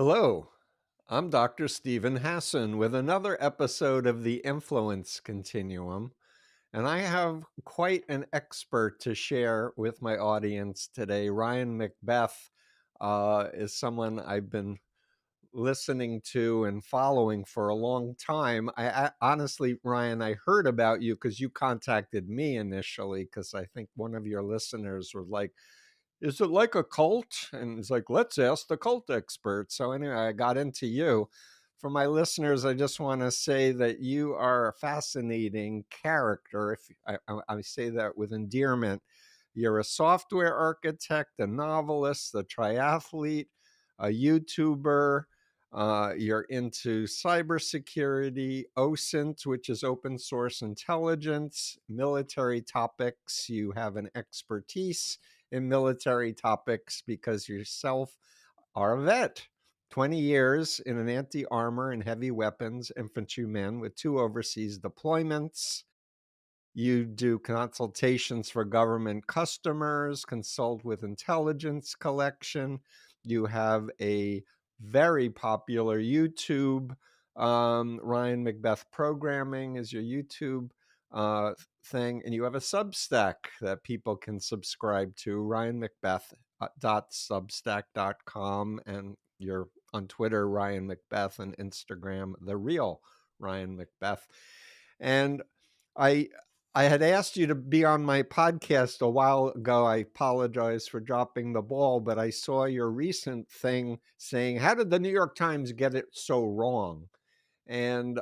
Hello, I'm Dr. Stephen Hassan with another episode of the Influence Continuum, and I have quite an expert to share with my audience today. Ryan McBeth is someone I've been listening to and following for a long time. I honestly, Ryan, I heard about you because you contacted me initially because I think one of your listeners was like, is it like a cult? And it's like, let's ask the cult expert. So anyway, I got into you. For my listeners, I just want to say that you are a fascinating character. If I say that with endearment, you're a software architect, a novelist, a triathlete, a YouTuber. You're into cybersecurity, OSINT, which is open source intelligence, military topics. You have an expertise in military topics because yourself are a vet. 20 years in an anti-armor and heavy weapons infantryman with 2 overseas deployments. You do consultations for government customers, consult with intelligence collection. You have a very popular YouTube. Ryan McBeth Programming is your YouTube thing. And you have a Substack that people can subscribe to, ryanmcbeth.substack.com. And you're on Twitter, Ryan McBeth, and Instagram, The Real Ryan McBeth. And I I had asked you to be on my podcast a while ago. I apologize for dropping the ball, but I saw your recent thing saying, "How did the New York Times get it so wrong?" And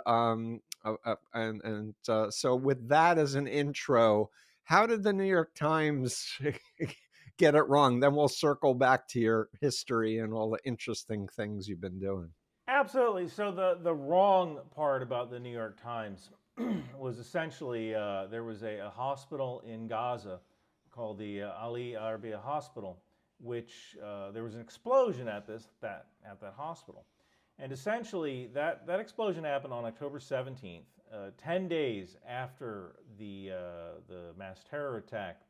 so with that as an intro, how did the New York Times get it wrong? Then we'll circle back to your history and all the interesting things you've been doing. Absolutely. So the wrong part about the New York Times was essentially there was a hospital in Gaza called the Ali Arabia Hospital, which there was an explosion at that hospital, and essentially that explosion happened on October 17th, 10 days after the mass terror attack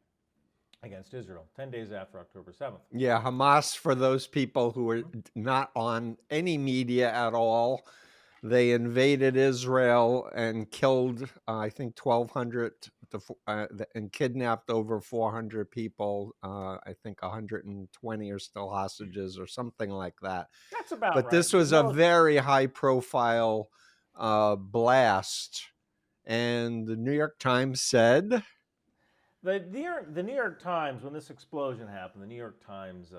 against Israel, 10 days after October 7th. Yeah, Hamas, for those people who are not on any media at all, they invaded Israel and killed, I think, 1,200 and kidnapped over 400 people. I think 120 are still hostages or something like that. That's about But right. this was a Most very high profile blast. And the New York Times said, The New York Times, when this explosion happened, the New York Times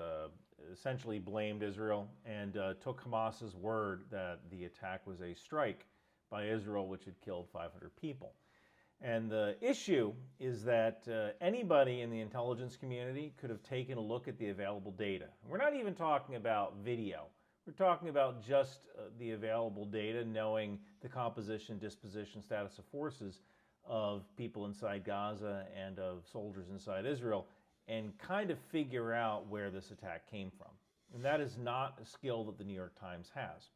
essentially blamed Israel and took Hamas's word that the attack was a strike by Israel, which had killed 500 people. And the issue is that anybody in the intelligence community could have taken a look at the available data. We're not even talking about video. We're talking about just the available data, knowing the composition, disposition, status of forces of people inside Gaza and of soldiers inside Israel, and kind of figure out where this attack came from. And that is not a skill that the New York Times has.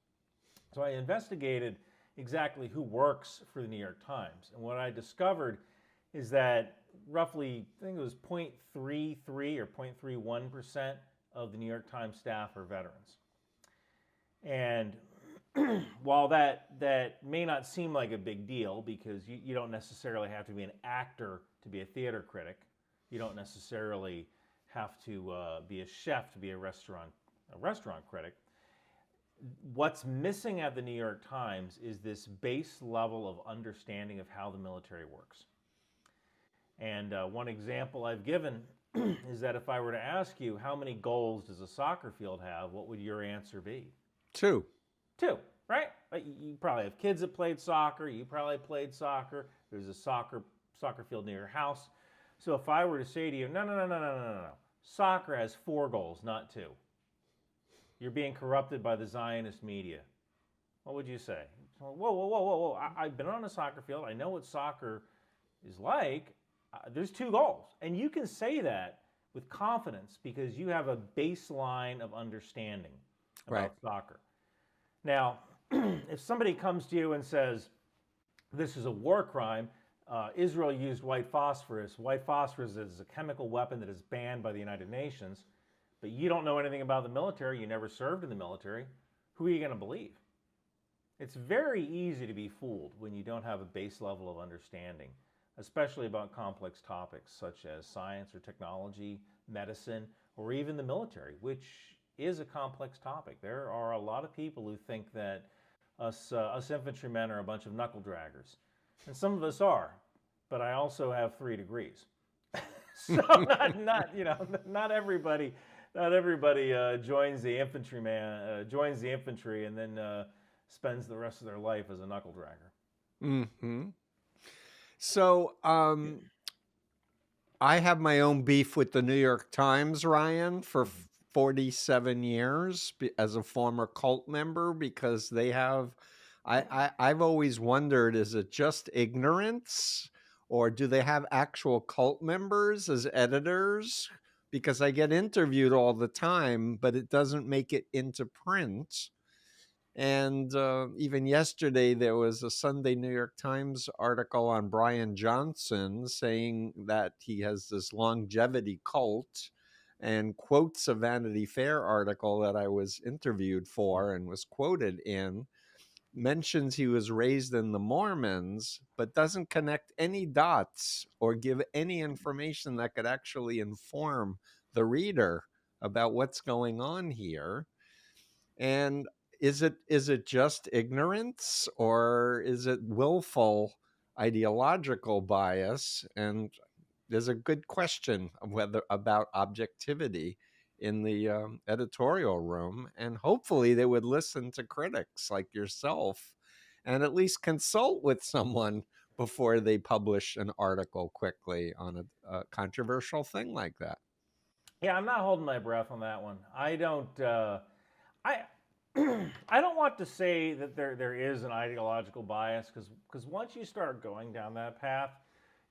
So I investigated exactly who works for the New York Times. And what I discovered is that roughly, I think it was 0.33 or 0.31% of the New York Times staff are veterans. And while that may not seem like a big deal, because you don't necessarily have to be an actor to be a theater critic, you don't necessarily have to be a chef to be a restaurant critic. What's missing at the New York Times is this base level of understanding of how the military works. And one example I've given is that if I were to ask you how many goals does a soccer field have, what would your answer be? 2. 2, right? You probably have kids that played soccer. You probably played soccer. There's a soccer field near your house. So if I were to say to you, no. Soccer has 4 goals, not 2. You're being corrupted by the Zionist media. What would you say? Whoa. I've been on a soccer field. I know what soccer is like. There's 2 goals. And you can say that with confidence because you have a baseline of understanding about Right. soccer. Now, if somebody comes to you and says, this is a war crime, Israel used white phosphorus. White phosphorus is a chemical weapon that is banned by the United Nations, but you don't know anything about the military, you never served in the military, who are you going to believe? It's very easy to be fooled when you don't have a base level of understanding, especially about complex topics such as science or technology, medicine, or even the military, which is a complex topic. There are a lot of people who think that us infantrymen are a bunch of knuckle draggers, and some of us are. But I also have 3 degrees, so not not everybody joins the infantryman joins the infantry and then spends the rest of their life as a knuckle dragger. Hmm. So, I have my own beef with the New York Times, Ryan, for Mm-hmm. 47 years as a former cult member, because they have, I've always wondered, is it just ignorance, or do they have actual cult members as editors? Because I get interviewed all the time, but it doesn't make it into print. And even yesterday, there was a Sunday New York Times article on Brian Johnson saying that he has this longevity cult, and quotes a Vanity Fair article that I was interviewed for and was quoted in, mentions he was raised in the Mormons, but doesn't connect any dots or give any information that could actually inform the reader about what's going on here. And is it just ignorance, or is it willful ideological bias? And there's a good question of whether about objectivity in the editorial room, and hopefully they would listen to critics like yourself and at least consult with someone before they publish an article quickly on a controversial thing like that. Yeah, I'm not holding my breath on that one. I don't. I I don't want to say that there is an ideological bias, because once you start going down that path,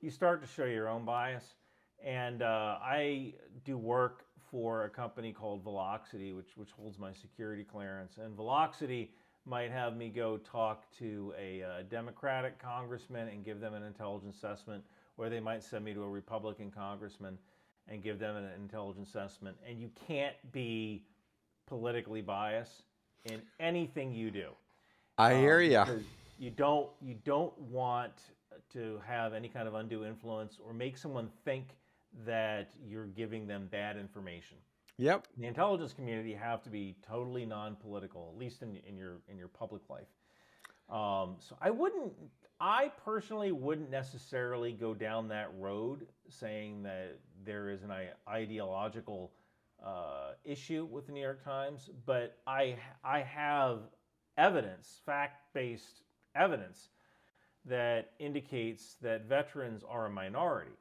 you start to show your own bias. And I do work for a company called Velocity, which holds my security clearance. And Velocity might have me go talk to a Democratic congressman and give them an intelligence assessment, or they might send me to a Republican congressman and give them an intelligence assessment. And you can't be politically biased in anything you do, I hear you. because you don't want to have any kind of undue influence or make someone think that you're giving them bad information. Yep. In the intelligence community, you have to be totally non-political, at least in your public life. So I personally wouldn't necessarily go down that road saying that there is an ideological issue with the New York Times, but I have evidence, fact-based evidence, that indicates that veterans are a minority.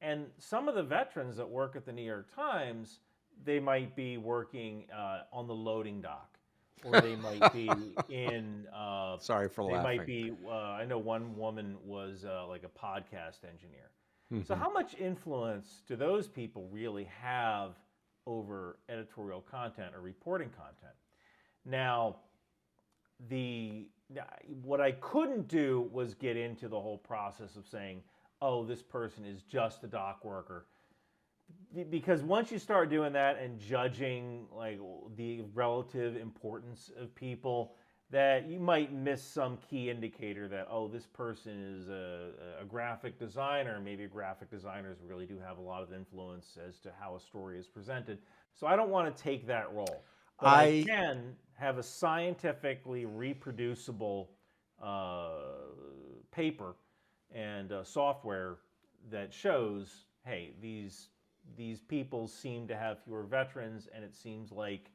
And some of the veterans that work at the New York Times, they might be working on the loading dock, or they might be in. Sorry for They might laughing. be. I know one woman was like a podcast engineer. So, Mhm. how much influence do those people really have over editorial content or reporting content? Now, the what I couldn't do was get into the whole process of saying, "Oh, this person is just a dock worker," because once you start doing that and judging like the relative importance of people, that you might miss some key indicator that, oh, this person is a graphic designer. Maybe graphic designers really do have a lot of influence as to how a story is presented. So I don't want to take that role, but I I can have a scientifically reproducible uh, paper and software that shows, hey, these people seem to have fewer veterans, and it seems like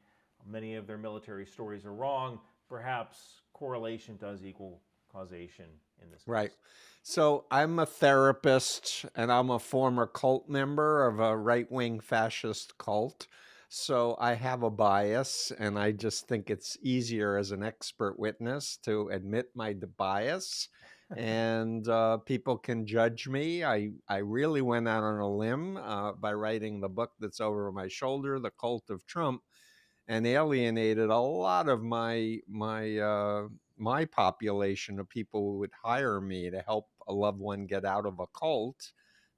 many of their military stories are wrong. Perhaps correlation does equal causation in this Right. case. So I'm a therapist and I'm a former cult member of a right-wing fascist cult. So I have a bias, and I just think it's easier as an expert witness to admit my bias, and people can judge me. I really went out on a limb by writing the book that's over my shoulder, The Cult of Trump, and alienated a lot of my population of people who would hire me to help a loved one get out of a cult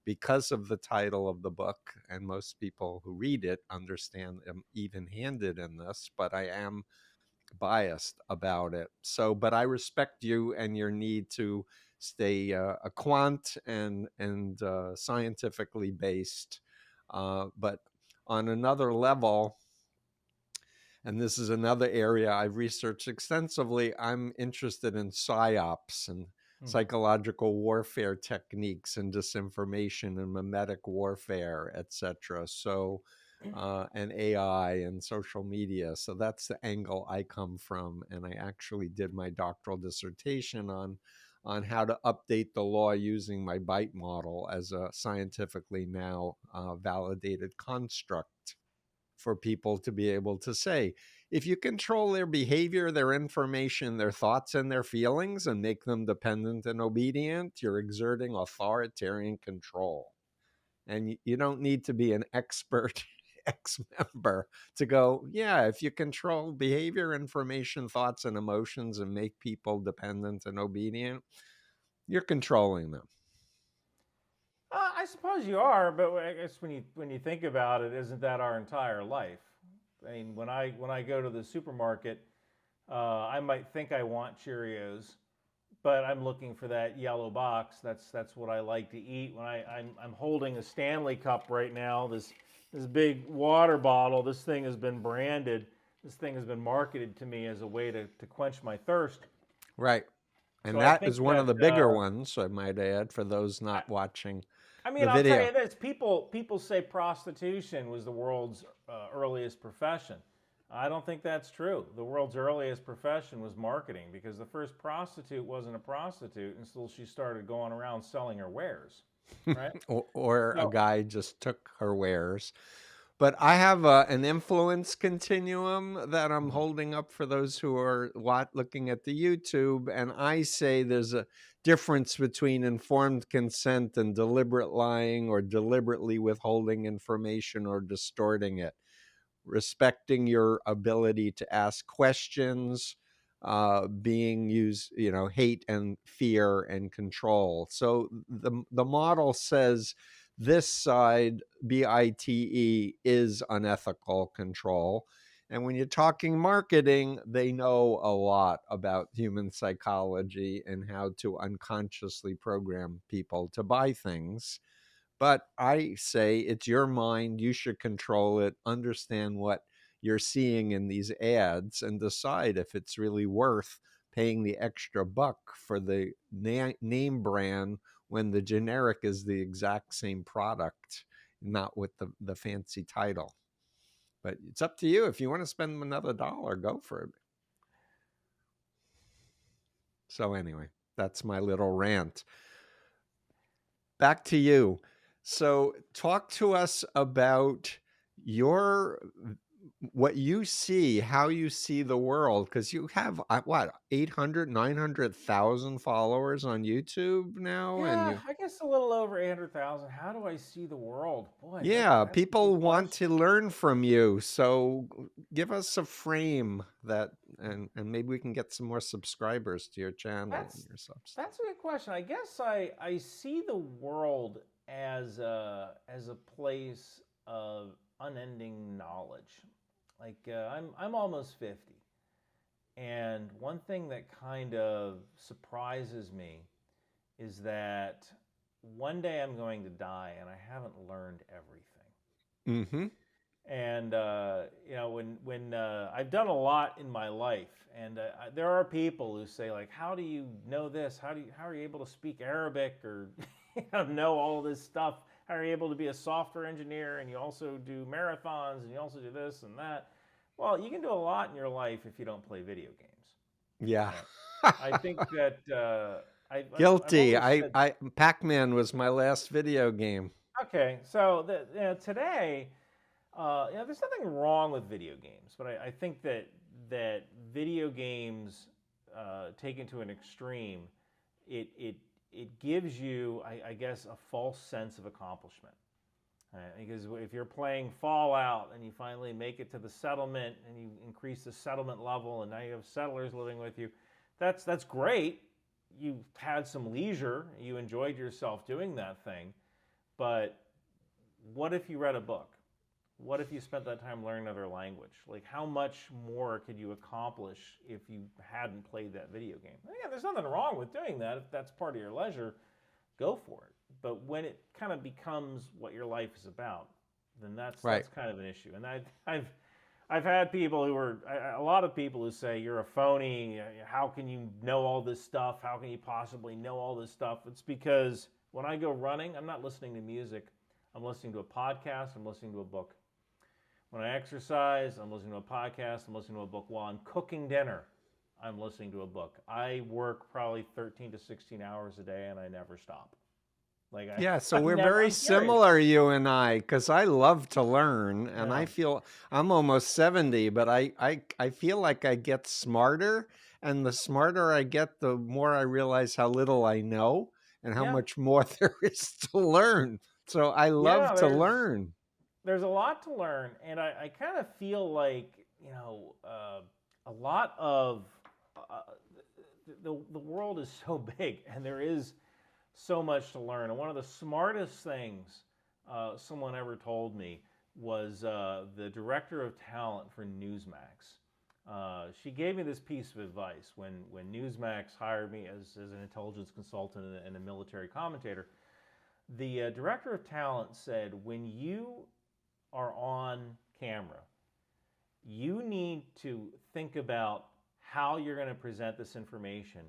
because of the title of the book. And most people who read it understand I'm even-handed in this, but I am biased about it. So, but I respect you and your need to stay a quant and scientifically based. But on another level, and this is another area I've researched extensively, I'm interested in psyops and Hmm. psychological warfare techniques and disinformation and mimetic warfare, etc. So, and AI and social media. So that's the angle I come from, and I actually did my doctoral dissertation on how to update the law using my BITE model as a scientifically now validated construct for people to be able to say, if you control their behavior, their information, their thoughts, and their feelings and make them dependent and obedient, you're exerting authoritarian control. And you don't need to be an expert ex-member to go, yeah, if you control behavior, information, thoughts, and emotions and make people dependent and obedient, you're controlling them. I suppose you are, but I guess when you think about it, isn't that our entire life? I mean, when I go to the supermarket, I might think I want Cheerios, but I'm looking for that yellow box. That's what I like to eat. When I'm holding a Stanley cup right now, this big water bottle. This thing has been branded. This thing has been marketed to me as a way to quench my thirst. Right. So And I that think is one of that the bigger ones, I might add, for those not watching I the mean, I'll tell video. you this: people say prostitution was the world's earliest profession. I don't think that's true. The world's earliest profession was marketing, because the first prostitute wasn't a prostitute until she started going around selling her wares, right? Or a So, guy just took her wares. But I have an influence continuum that I'm mhm. holding up for those who are looking at the YouTube. And I say there's a difference between informed consent and deliberate lying or deliberately withholding information or distorting it, respecting your ability to ask questions, being used, hate and fear and control. So the model says this side, BITE, is unethical control. And when you're talking marketing, they know a lot about human psychology and how to unconsciously program people to buy things. But I say it's your mind. You should control it, understand what you're seeing in these ads, and decide if it's really worth paying the extra buck for the name brand when the generic is the exact same product, not with the fancy title. But it's up to you. If you want to spend another dollar, go for it. So, anyway, that's my little rant. Back to you. So, talk to us about your what you see, how you see the world, because you have what, 800, 900,000 followers on YouTube now, and Yeah, you, I guess a little over 800,000. How do I see the world? Boy, yeah, that's a good people want to question. learn from you. So give us a frame that, and maybe we can get some more subscribers to your channel and That's your Substack. that's a good question. I guess I see the world as a place of unending knowledge. Like I'm almost 50, and one thing that kind of surprises me is that one day I'm going to die and I haven't learned everything. Mm-hmm. And when I've done a lot in my life, and there are people who say, like, how do you know this? How are you able to speak Arabic, or know all this stuff? How are you able to be a software engineer and you also do marathons and you also do this and that? Well, you can do a lot in your life if you don't play video games. Yeah. Right? I think that I've Guilty. always I said, I Pac-Man was my last video game. okay, so today, there's nothing wrong with video games, but I think that video games, taken to an extreme, it it gives you, I guess, a false sense of accomplishment. Because if you're playing Fallout and you finally make it to the settlement and you increase the settlement level and now you have settlers living with you, that's great. You've had some leisure, you enjoyed yourself doing that thing, but what if you read a book? what if you spent that time learning another language? Like, how much more could you accomplish if you hadn't played that video game? Yeah, there's nothing wrong with doing that. If that's part of your leisure, go for it. But when it kind of becomes what your life is about, then Right. that's kind of an issue. And I've had people who are a lot of people who say you're a phony. How can you know all this stuff? How can you possibly know all this stuff? It's because when I go running, I'm not listening to music. I'm listening to a podcast. I'm listening to a book. When I exercise, I'm listening to a podcast. I'm listening to a book. While I'm cooking dinner, I'm listening to a book. I work probably 13 to 16 hours a day, and I never stop. Like Yeah, so I'm we're never. very I'm curious. similar, you and I, because I love to learn, and I Yeah. feel I'm almost 70, but I feel like I get smarter, and the smarter I get, the more I realize how little I know and how Yeah. much more there is to learn. So I love Yeah. to learn. There's a lot to learn, and I kind of feel like a lot of uh, the world is so big, and there is so much to learn. And one of the smartest things someone ever told me was the director of talent for Newsmax. She gave me this piece of advice when Newsmax hired me as an intelligence consultant and a military commentator. The director of talent said, when you are on camera, you need to think about how you're going to present this information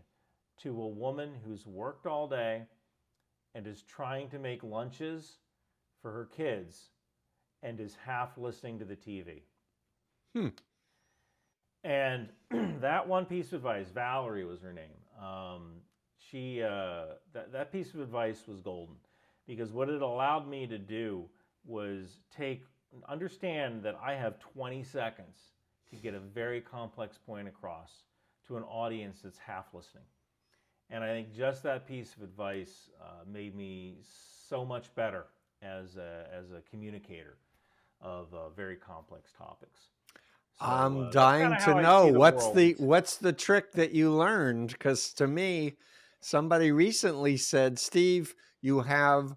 to a woman who's worked all day and is trying to make lunches for her kids and is half listening to the TV. Hmm. And that one piece of advice, Valerie was her name. She that piece of advice was golden, because what it allowed me to do was understand that I have 20 seconds to get a very complex point across to an audience that's half listening. And I think just that piece of advice made me so much better as a communicator of very complex topics. So I'm that's kind dying of to how I know see the world. what's the trick that you learned, because to me, somebody recently said, Steve, you have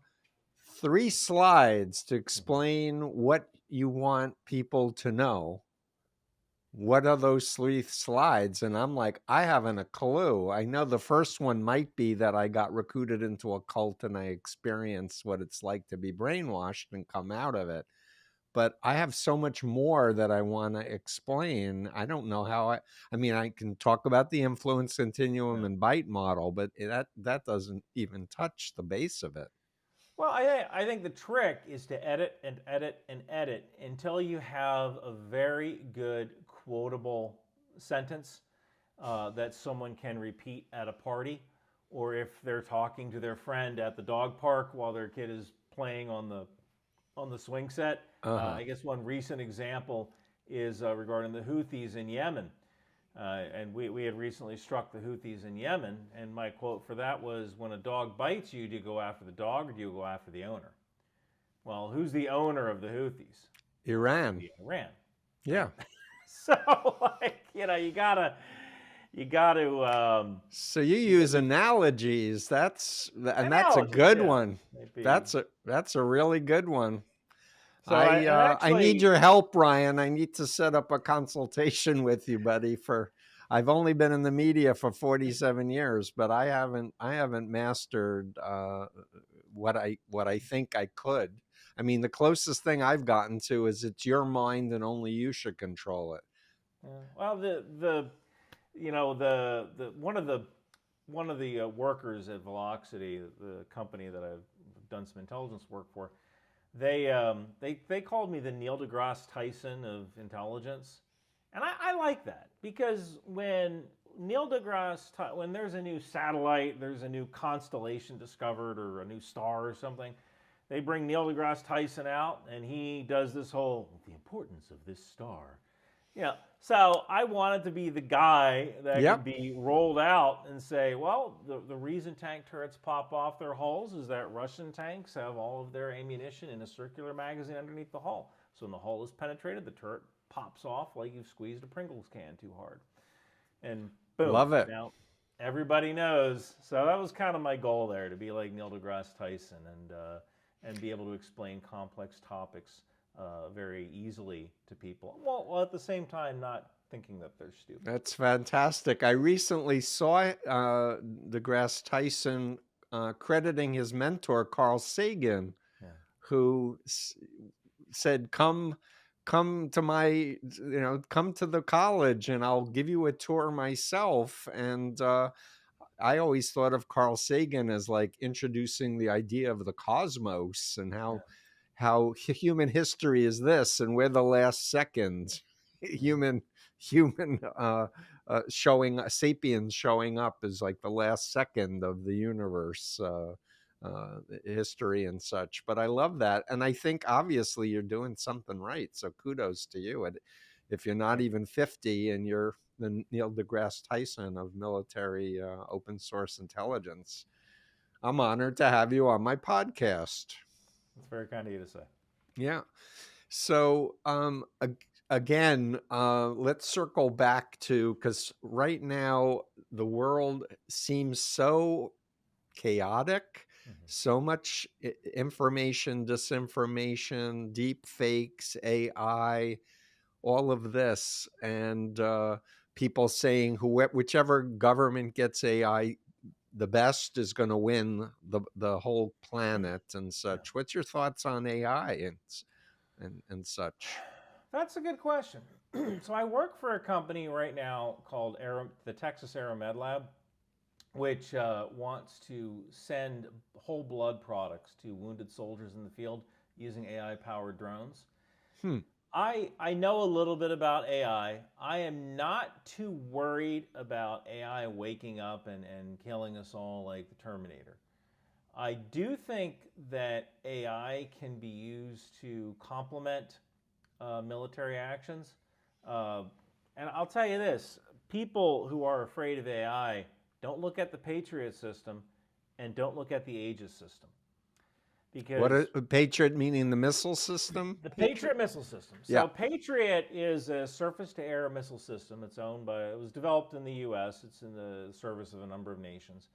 3 slides to Mhm. explain what you want people to know. What are those 3 slides? And I'm like, I haven't a clue. I know the first one might be that I got recruited into a cult and I experienced what it's like to be brainwashed and come out of it. But I have so much more that I want to explain. I don't know how I mean, I can talk about the influence continuum Yeah. and bite model, but that doesn't even touch the base of it. Well, I think the trick is to edit and edit and edit until you have a very good quotable sentence that someone can repeat at a party, or if they're talking to their friend at the dog park while their kid is playing on the swing set. Uh-huh. I guess one recent example is regarding the Houthis in Yemen. And we had recently struck the Houthis in Yemen, and my quote for that was, when a dog bites you, do you go after the dog or do you go after the owner? Well, who's the owner of the Houthis? Iran. The Iran, Yeah. right? So, like, you gotta So you you got use analogies. That's a analogies, good yeah, one. maybe. That's a really good one. So and I need actually, your help, Ryan. I need to set up a consultation with you, buddy. I've only been in the media for 47 years, but I haven't mastered what I think I could. I mean, the closest thing I've gotten to is it's your mind and only you should control it. well, the the one of the workers at Velocity, the company that I've done some intelligence work for, they called me the Neil deGrasse Tyson of intelligence, and I like that, because when there's a new satellite, there's a new constellation discovered or a new star or something, they bring Neil deGrasse Tyson out, and he does this whole the importance of this star. Yeah. So I wanted to be the guy that could Yep. be rolled out and say, well, the reason tank turrets pop off their hulls is that Russian tanks have all of their ammunition in a circular magazine underneath the hull. So when the hull is penetrated, the turret pops off like you've squeezed a Pringles can too hard. And boom. Love it. Now everybody knows. So that was kind of my goal there, to be like Neil deGrasse Tyson and be able to explain complex topics very easily to people, while at the same time not thinking that they're stupid. That's fantastic. I recently saw deGrasse Tyson crediting his mentor, Carl Sagan, Yeah. who said, come to my, come to the college and I'll give you a tour myself. And I always thought of Carl Sagan as like introducing the idea of the cosmos and how human history is this, and we're the last second. human human showing sapiens showing up is like the last second of the universe history and such. But I love that, and I think obviously you're doing something right, so kudos to you. And if you're not even 50 and you're the Neil deGrasse Tyson of military open source intelligence, I'm honored to have you on my podcast. It's very kind of you to say. Yeah. So again, let's circle back to, because right now the world seems so chaotic, so much information, disinformation, deep fakes, AI, all of this, and people saying whichever government gets AI the best is going to win the whole planet and such. What's your thoughts on AI and such? That's a good question. So I work for a company right now called the Texas Aeromed Lab, which wants to send whole blood products to wounded soldiers in the field using AI-powered drones. I know a little bit about AI. I am not too worried about AI waking up and killing us all like the Terminator. I do think that AI can be used to complement military actions. And I'll tell you this, people who are afraid of AI, don't look at the Patriot system and don't look at the Aegis system. Because what a Patriot, meaning the missile system? The Patriot missile system. So Yeah. Patriot is a surface-to-air missile system. It was developed in the U.S. It's in the service of a number of nations.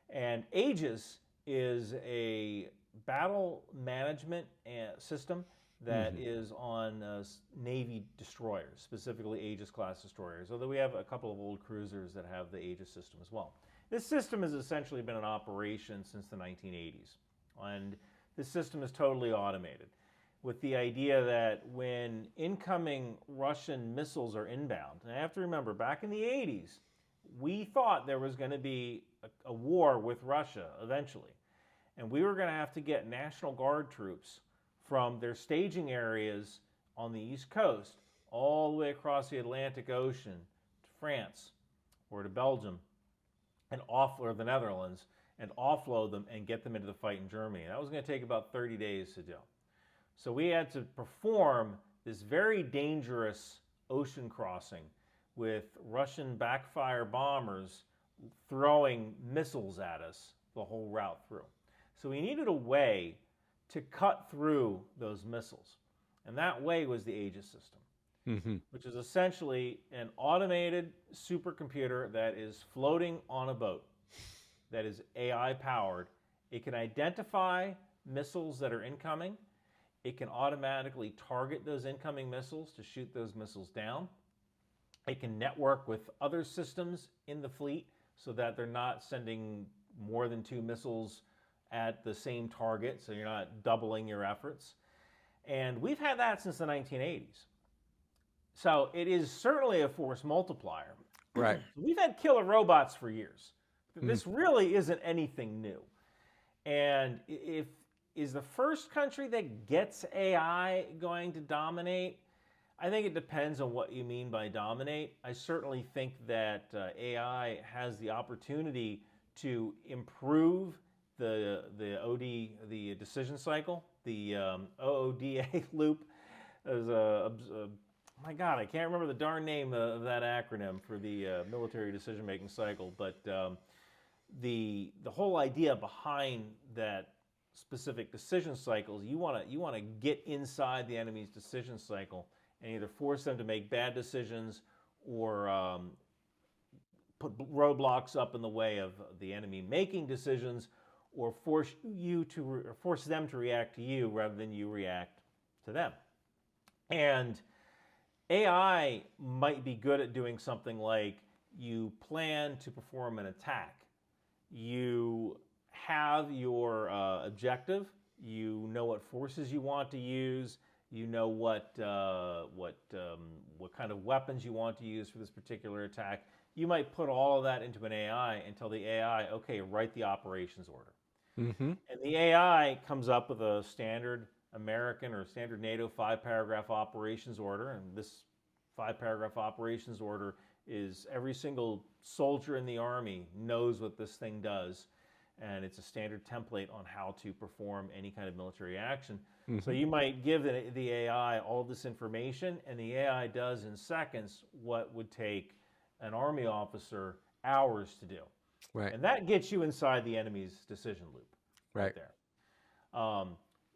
And Aegis is a battle management system that is on Navy destroyers, specifically Aegis-class destroyers, although we have a couple of old cruisers that have the Aegis system as well. This system has essentially been in operation since the 1980s, and this system is totally automated, with the idea that when incoming Russian missiles are inbound, and I have to remember, back in the 80s, we thought there was going to be a war with Russia eventually, and we were going to have to get National Guard troops from their staging areas on the East Coast all the way across the Atlantic Ocean to France or to Belgium or the Netherlands, and offload them and get them into the fight in Germany. And that was going to take about 30 days to do. So we had to perform this very dangerous ocean crossing with Russian backfire bombers throwing missiles at us the whole route through. So we needed a way to cut through those missiles. And that way was the Aegis system, which is essentially an automated supercomputer that is floating on a boat, that is AI powered. It can identify missiles that are incoming. It can automatically target those incoming missiles to shoot those missiles down. It can network with other systems in the fleet so that they're not sending more than 2 missiles at the same target, so you're not doubling your efforts. And we've had that since the 1980s. So it is certainly a force multiplier. Right. We've had killer robots for years. This really isn't anything new. And is the first country that gets AI going to dominate? I think it depends on what you mean by dominate. I certainly think that AI has the opportunity to improve the decision cycle, the OODA loop. My God, I can't remember the darn name of that acronym for the military decision-making cycle, but the whole idea behind that specific decision cycles, you want to get inside the enemy's decision cycle and either force them to make bad decisions or put roadblocks up in the way of the enemy making decisions, or force them to react to you rather than you react to them. And AI might be good at doing something like you plan to perform an attack. You have your objective. You know what forces you want to use. You know what kind of weapons you want to use for this particular attack. You might put all of that into an AI and tell the AI, okay, write the operations order. Mm-hmm. And the AI comes up with a standard American or standard NATO 5-paragraph operations order. And this 5-paragraph operations order is every single soldier in the Army knows what this thing does. And it's a standard template on how to perform any kind of military action. So Mm-hmm. you might give the AI all this information, and the AI does in seconds what would take an Army officer hours to do. Right. And that gets you inside the enemy's decision loop right Right. there.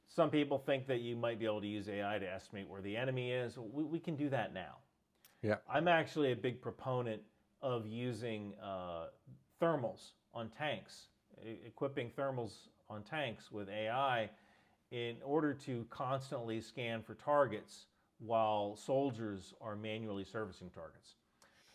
Some people think that you might be able to use AI to estimate where the enemy is. We can do that now. Yeah. I'm actually a big proponent of using thermals on tanks, equipping thermals on tanks with AI in order to constantly scan for targets while soldiers are manually servicing targets.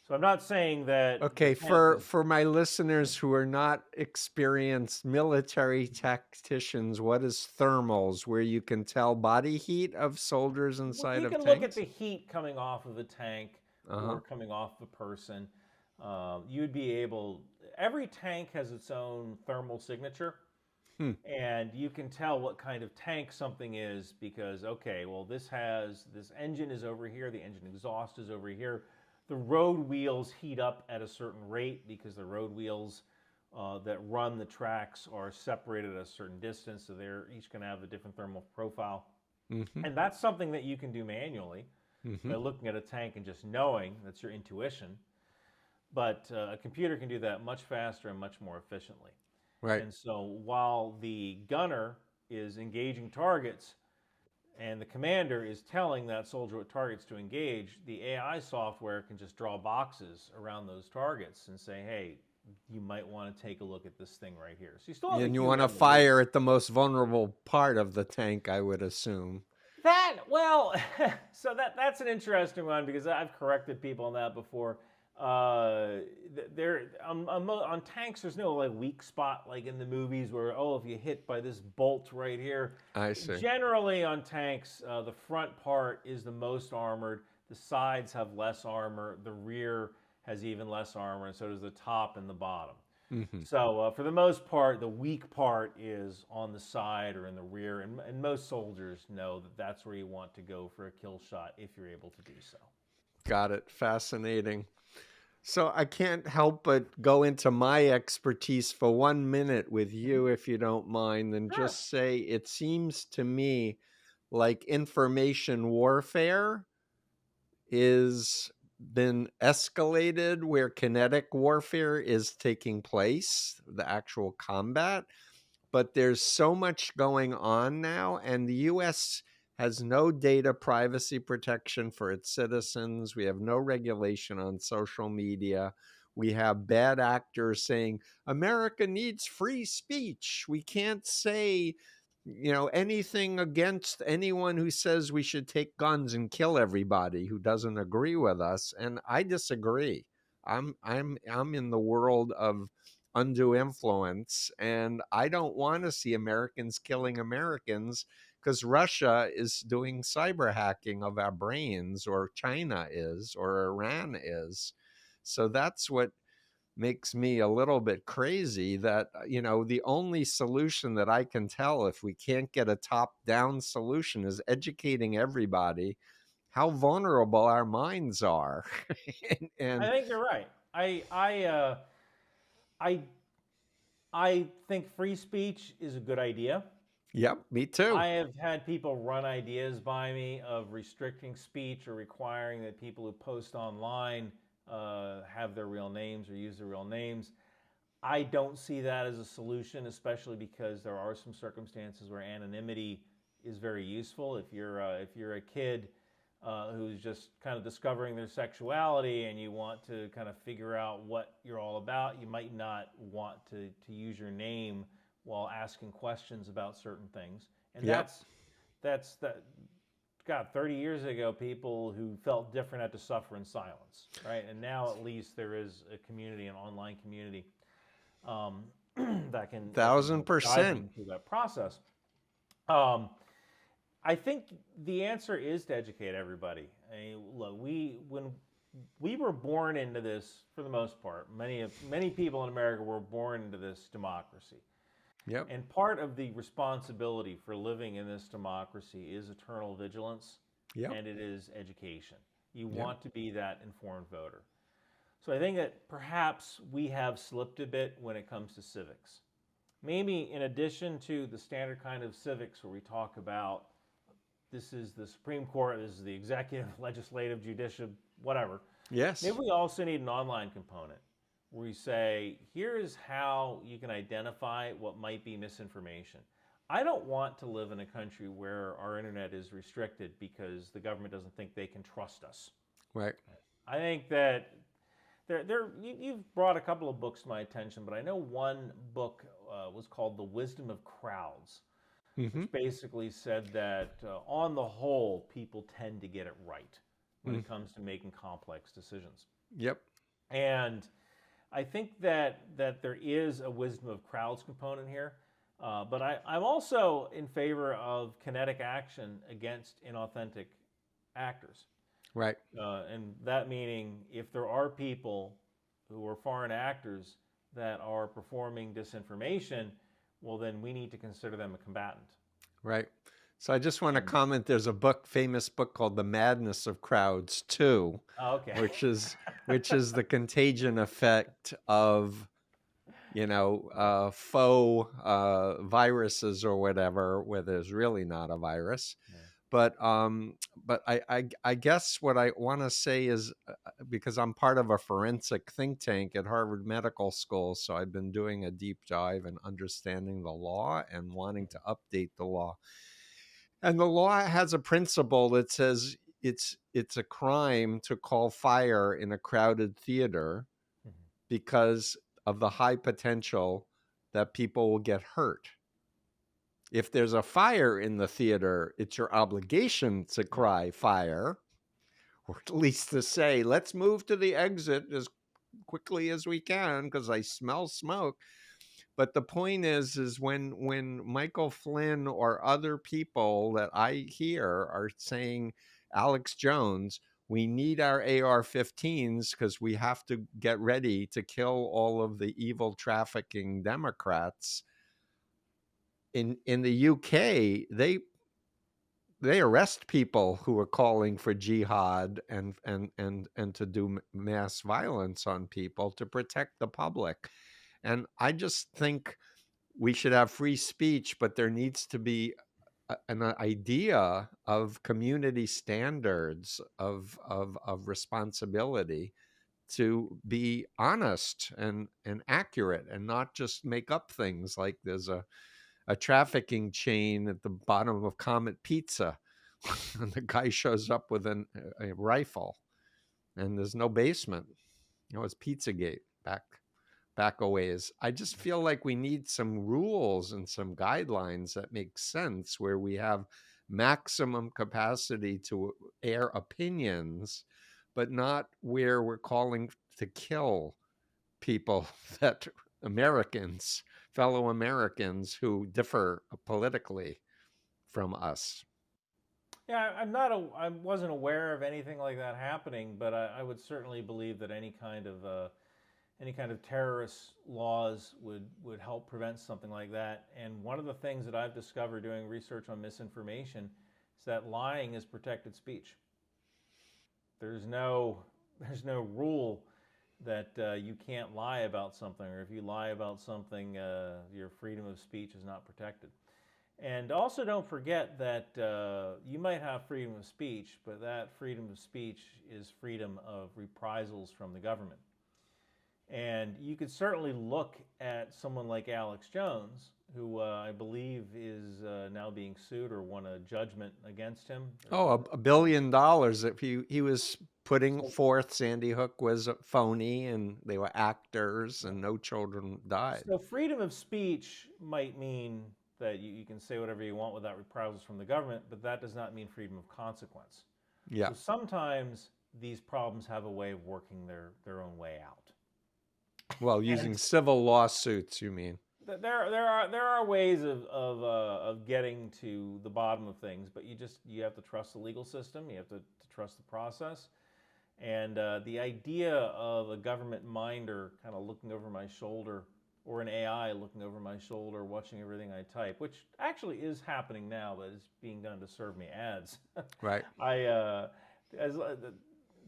So I'm not saying that the Okay, tank is. for my listeners who are not experienced military tacticians, what is thermals, where you can tell body heat of soldiers Well, inside you of can look at tanks? the heat coming off of the tank Uh-huh. or coming off the person. You'd be able. Every tank has its own thermal signature, Hmm. and you can tell what kind of tank something is because okay, well this engine is over here, the engine exhaust is over here. The road wheels heat up at a certain rate because the road wheels that run the tracks are separated at a certain distance, so they're each going to have a different thermal profile. Mm-hmm. And that's something that you can do manually Mm-hmm. by looking at a tank and just knowing. That's your intuition. But a computer can do that much faster and much more efficiently. Right. And so while the gunner is engaging targets and the commander is telling that soldier what targets to engage, the AI software can just draw boxes around those targets and say, hey, you might want to take a look at this thing right here. So you still have a And you want human to in the loop. fire at the most vulnerable part of the tank, I would assume. That well, so that's an interesting one because I've corrected people on that before. There on tanks, there's no like weak spot like in the movies where oh if you hit by this bolt right here. I see. Generally on tanks, the front part is the most armored. The sides have less armor. The rear has even less armor, and so does the top and the bottom. Mm-hmm. So for the most part, the weak part is on the side or in the rear, and most soldiers know that that's where you want to go for a kill shot if you're able to do so. Got it. Fascinating. So I can't help but go into my expertise for 1 minute with Mhm. you, if you don't mind, and Sure. just say it seems to me like information warfare is been escalated where kinetic warfare is taking place, the actual combat. But there's so much going on now, and the US has no data privacy protection for its citizens. We have no regulation on social media. We have bad actors saying America needs free speech. We can't say, anything against anyone who says we should take guns and kill everybody who doesn't agree with us. And I disagree. I'm in the world of undue influence, and I don't want to see Americans killing Americans because Russia is doing cyber hacking of our brains, or China is, or Iran is. So that's what makes me a little bit crazy, that the only solution that I can tell, if we can't get a top down solution, is educating everybody how vulnerable our minds are. I and think you're right. I I think free speech is a good idea. Yep, me too. I have had people run ideas by me of restricting speech or requiring that people who post online have their real names or use their real names. I don't see that as a solution, especially because there are some circumstances where anonymity is very useful. If you're a kid who's just kind of discovering their sexuality and you want to kind of figure out what you're all about, you might not want to use your name while asking questions about certain things. And Yep. that's got God, 30 years ago, people who felt different had to suffer in silence, right? And now at least there is a community, an online community, um, that can thousand help guide percent. them through that process. Um, I think the answer is to educate everybody. I mean, look, when we were born into this, for the most part, many people in America were born into this democracy. Yep. And part of the responsibility for living in this democracy is eternal vigilance, Yep. and it is education. You Yep. want to be that informed voter. So I think that perhaps we have slipped a bit when it comes to civics. Maybe in addition to the standard kind of civics where we talk about this is the Supreme Court, this is the executive, legislative, judicial, whatever, Yes. maybe we also need an online component where we say, here is how you can identify what might be misinformation. I don't want to live in a country where our internet is restricted because the government doesn't think they can trust us. Right. I think that you've brought a couple of books to my attention, but I know one book was called The Wisdom of Crowds, Mm-hmm. which basically said that on the whole, people tend to get it right when Mm. it comes to making complex decisions. Yep. And I think that there is a wisdom of crowds component here, but I'm also in favor of kinetic action against inauthentic actors. Right. And that meaning if there are people who are foreign actors that are performing disinformation, well, then we need to consider them a combatant. Right. So I just want to And comment. There's a famous book called The Madness of Crowds 2, oh, okay. which is the contagion effect of, faux viruses or whatever, where there's really not a virus. Yeah. But I guess what I want to say is, because I'm part of a forensic think tank at Harvard Medical School, so I've been doing a deep dive in understanding the law and wanting to update the law. And the law has a principle that says it's a crime to call fire in a crowded theater Mhm. because of the high potential that people will get hurt. If there's a fire in the theater, it's your obligation to cry fire, or at least to say, let's move to the exit as quickly as we can because I smell smoke. But the point is when Michael Flynn or other people that I hear are saying, Alex Jones, we need our AR-15s because we have to get ready to kill all of the evil trafficking Democrats. In the UK, they arrest people who are calling for jihad and to do mass violence on people to protect the public. And I just think we should have free speech, but there needs to be an idea of community standards of responsibility to be honest and accurate and not just make up things like there's a trafficking chain at the bottom of Comet Pizza and the guy shows up with a rifle and there's no basement. It's Pizzagate back a ways. I just feel like we need some rules and some guidelines that make sense where we have maximum capacity to air opinions, but not where we're calling to kill people that fellow Americans who differ politically from us. Yeah, I wasn't aware of anything like that happening, but I would certainly believe that any kind of terrorist laws would help prevent something like that. And one of the things that I've discovered doing research on misinformation is that lying is protected speech. There's no rule that you can't lie about something, or if you lie about something, your freedom of speech is not protected. And also, don't forget that you might have freedom of speech, but that freedom of speech is freedom of reprisals from the government. And you could certainly look at someone like Alex Jones, who I believe is now being sued or won a judgment against him. Oh, $1 billion. If he was putting So, forth Sandy Hook was phony and they were actors and no children died. so freedom of speech might mean that you can say whatever you want without reprisals from the government, but that does not mean freedom of consequence. Yeah. So sometimes these problems have a way of working their own way out. Well, And using civil lawsuits, you mean? there are ways of getting to the bottom of things, but you have to trust the legal system. You have to trust the process. And the idea of a government minder kind of looking over my shoulder, or an AI looking over my shoulder, watching everything I type, which actually is happening now, but is being done to serve me ads. Right. As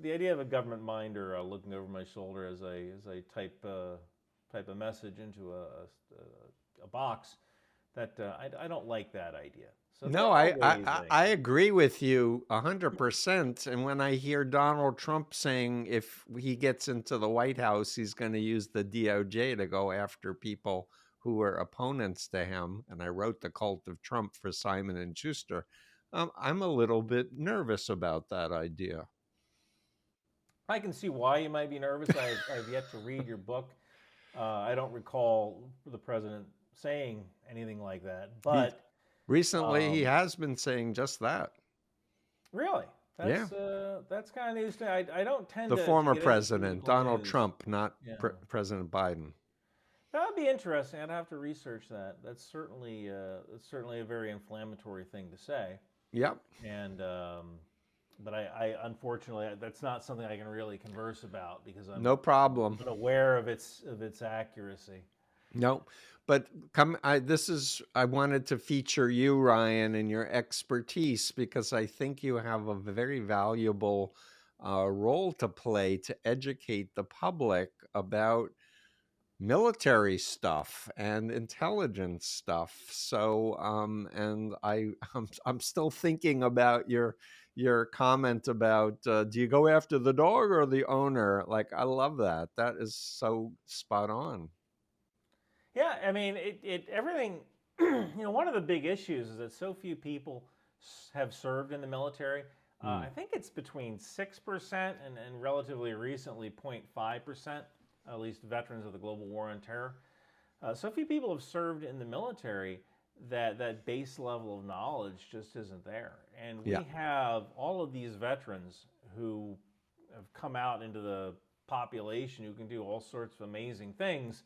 the idea of a government minder looking over my shoulder as I type a message into a box, that I don't like that idea. So there No, are I, ways I that I I can. agree with you 100%. And when I hear Donald Trump saying if he gets into the White House, he's going to use the DOJ to go after people who were opponents to him, and I wrote The Cult of Trump for Simon and Schuster, I'm a little bit nervous about that idea. I can see why you might be nervous. I've yet to read your book. I don't recall the president saying anything like that, He but recently he um, has been saying just that. really, Yeah. that's kind of news to me. I don't tend The to former get into president, political Donald news. Trump, not Yeah, President Biden. that would be interesting. I'd have to research that. That's certainly a very inflammatory thing to say, Yep. and but I unfortunately that's not something I can really converse about because No problem. unaware of its accuracy. No, but I wanted to feature you, Ryan, and your expertise because I think you have a very valuable role to play to educate the public about military stuff and intelligence stuff. So, and I'm still thinking about your comment about do you go after the dog or the owner? Like, I love that. That is so spot on. Yeah, I mean, it everything. One of the big issues is that so few people have served in the military. Mm, I think it's between 6% and relatively recently 0.5%, at least veterans of the global war on terror. So few people have served in the military that that base level of knowledge just isn't there. And yeah. we have all of these veterans who have come out into the population who can do all sorts of amazing things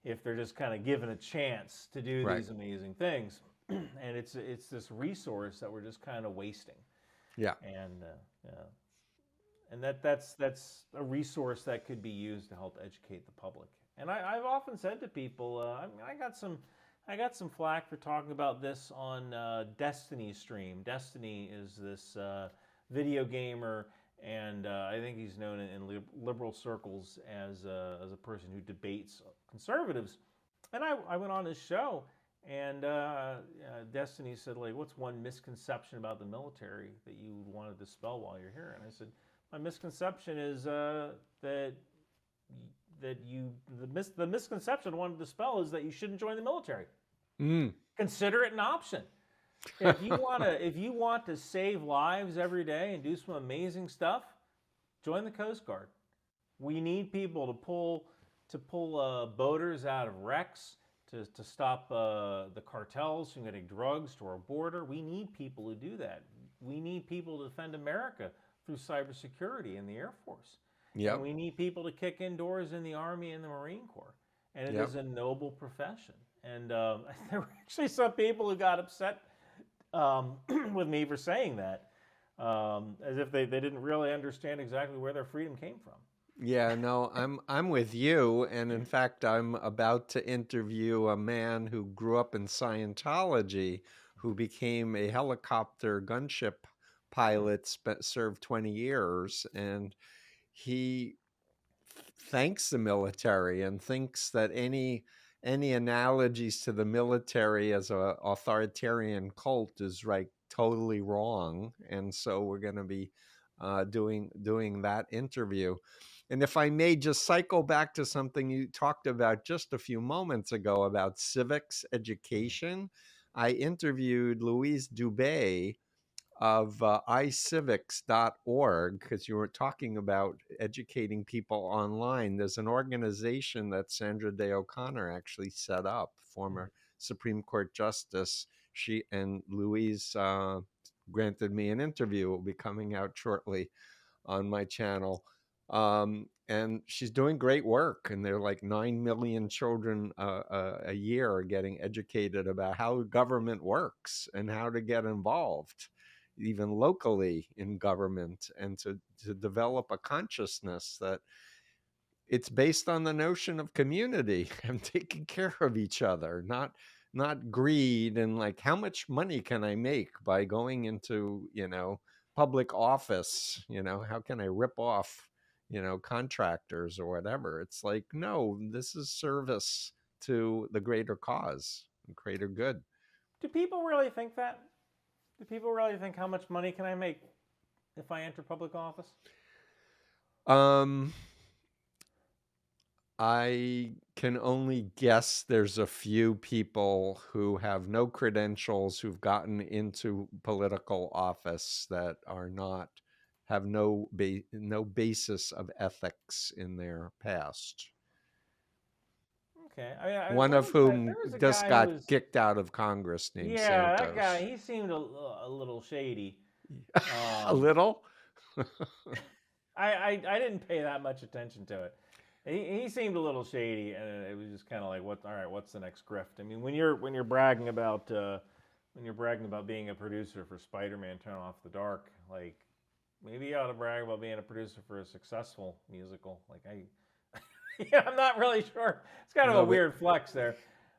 if they're just kind of given a chance to do Right. these amazing things. And it's this resource that we're just kind of wasting. Yeah. And yeah, and that's a resource that could be used to help educate the public. And I've often said to people, I got some flack for talking about this on Destiny stream. Destiny is this video gamer, and I think he's known in liberal circles as a person who debates conservatives. And I went on his show, and Destiny said, like, what's one misconception about the military that you would want to dispel while you're here? And I said, my misconception is that the misconception I wanted to dispel is that you shouldn't join the military. Mm. Consider it an option. If you want to save lives every day and do some amazing stuff, join the Coast Guard. We need people to pull boaters out of wrecks, to stop the cartels from getting drugs to our border. We need people who do that. We need people to defend America through cybersecurity in the Air Force. And Yep. we need people to kick indoors in the Army and the Marine Corps. And it Yep. is a noble profession. And there were actually some people who got upset with me for saying that, as if they didn't really understand exactly where their freedom came from. Yeah, no, I'm with you, and in fact, I'm about to interview a man who grew up in Scientology, who became a helicopter gunship pilot, served 20 years, and he thanks the military and thinks that any analogies to the military as a authoritarian cult is like totally wrong. And so we're going to be doing that interview. And if I may just cycle back to something you talked about just a few moments ago about civics education, I interviewed Louise Dubé of icivics.org, because you were talking about educating people online. There's an organization that Sandra Day O'Connor actually set up, former Supreme Court justice. She and Louise granted me an interview. It will be coming out shortly on my channel. And she's doing great work. And there are like 9 million children a year are getting educated about how government works and how to get involved, even locally in government, and to develop a consciousness that it's based on the notion of community and taking care of each other, not greed and like how much money can I make by going into, public office, how can I rip off, contractors or whatever. It's like, no, this is service to the greater cause, greater good. Do people really think that? Do people really think how much money can I make if I enter public office? I can only guess there's a few people who have no credentials who've gotten into political office that are not have no basis of ethics in their past. Okay, One of there whom was a just guy who got was, kicked out of Congress named yeah, that guy. Santos. He seemed a little shady. A little? I didn't pay that much attention to it. He seemed a little shady, and it was just kind of like, what? All right, what's the next grift? I mean, when you're bragging about being a producer for Spider-Man: Turn Off the Dark, like maybe you ought to brag about being a producer for a successful musical. Like yeah, I'm not really sure. It's kind of No, a but weird flex there.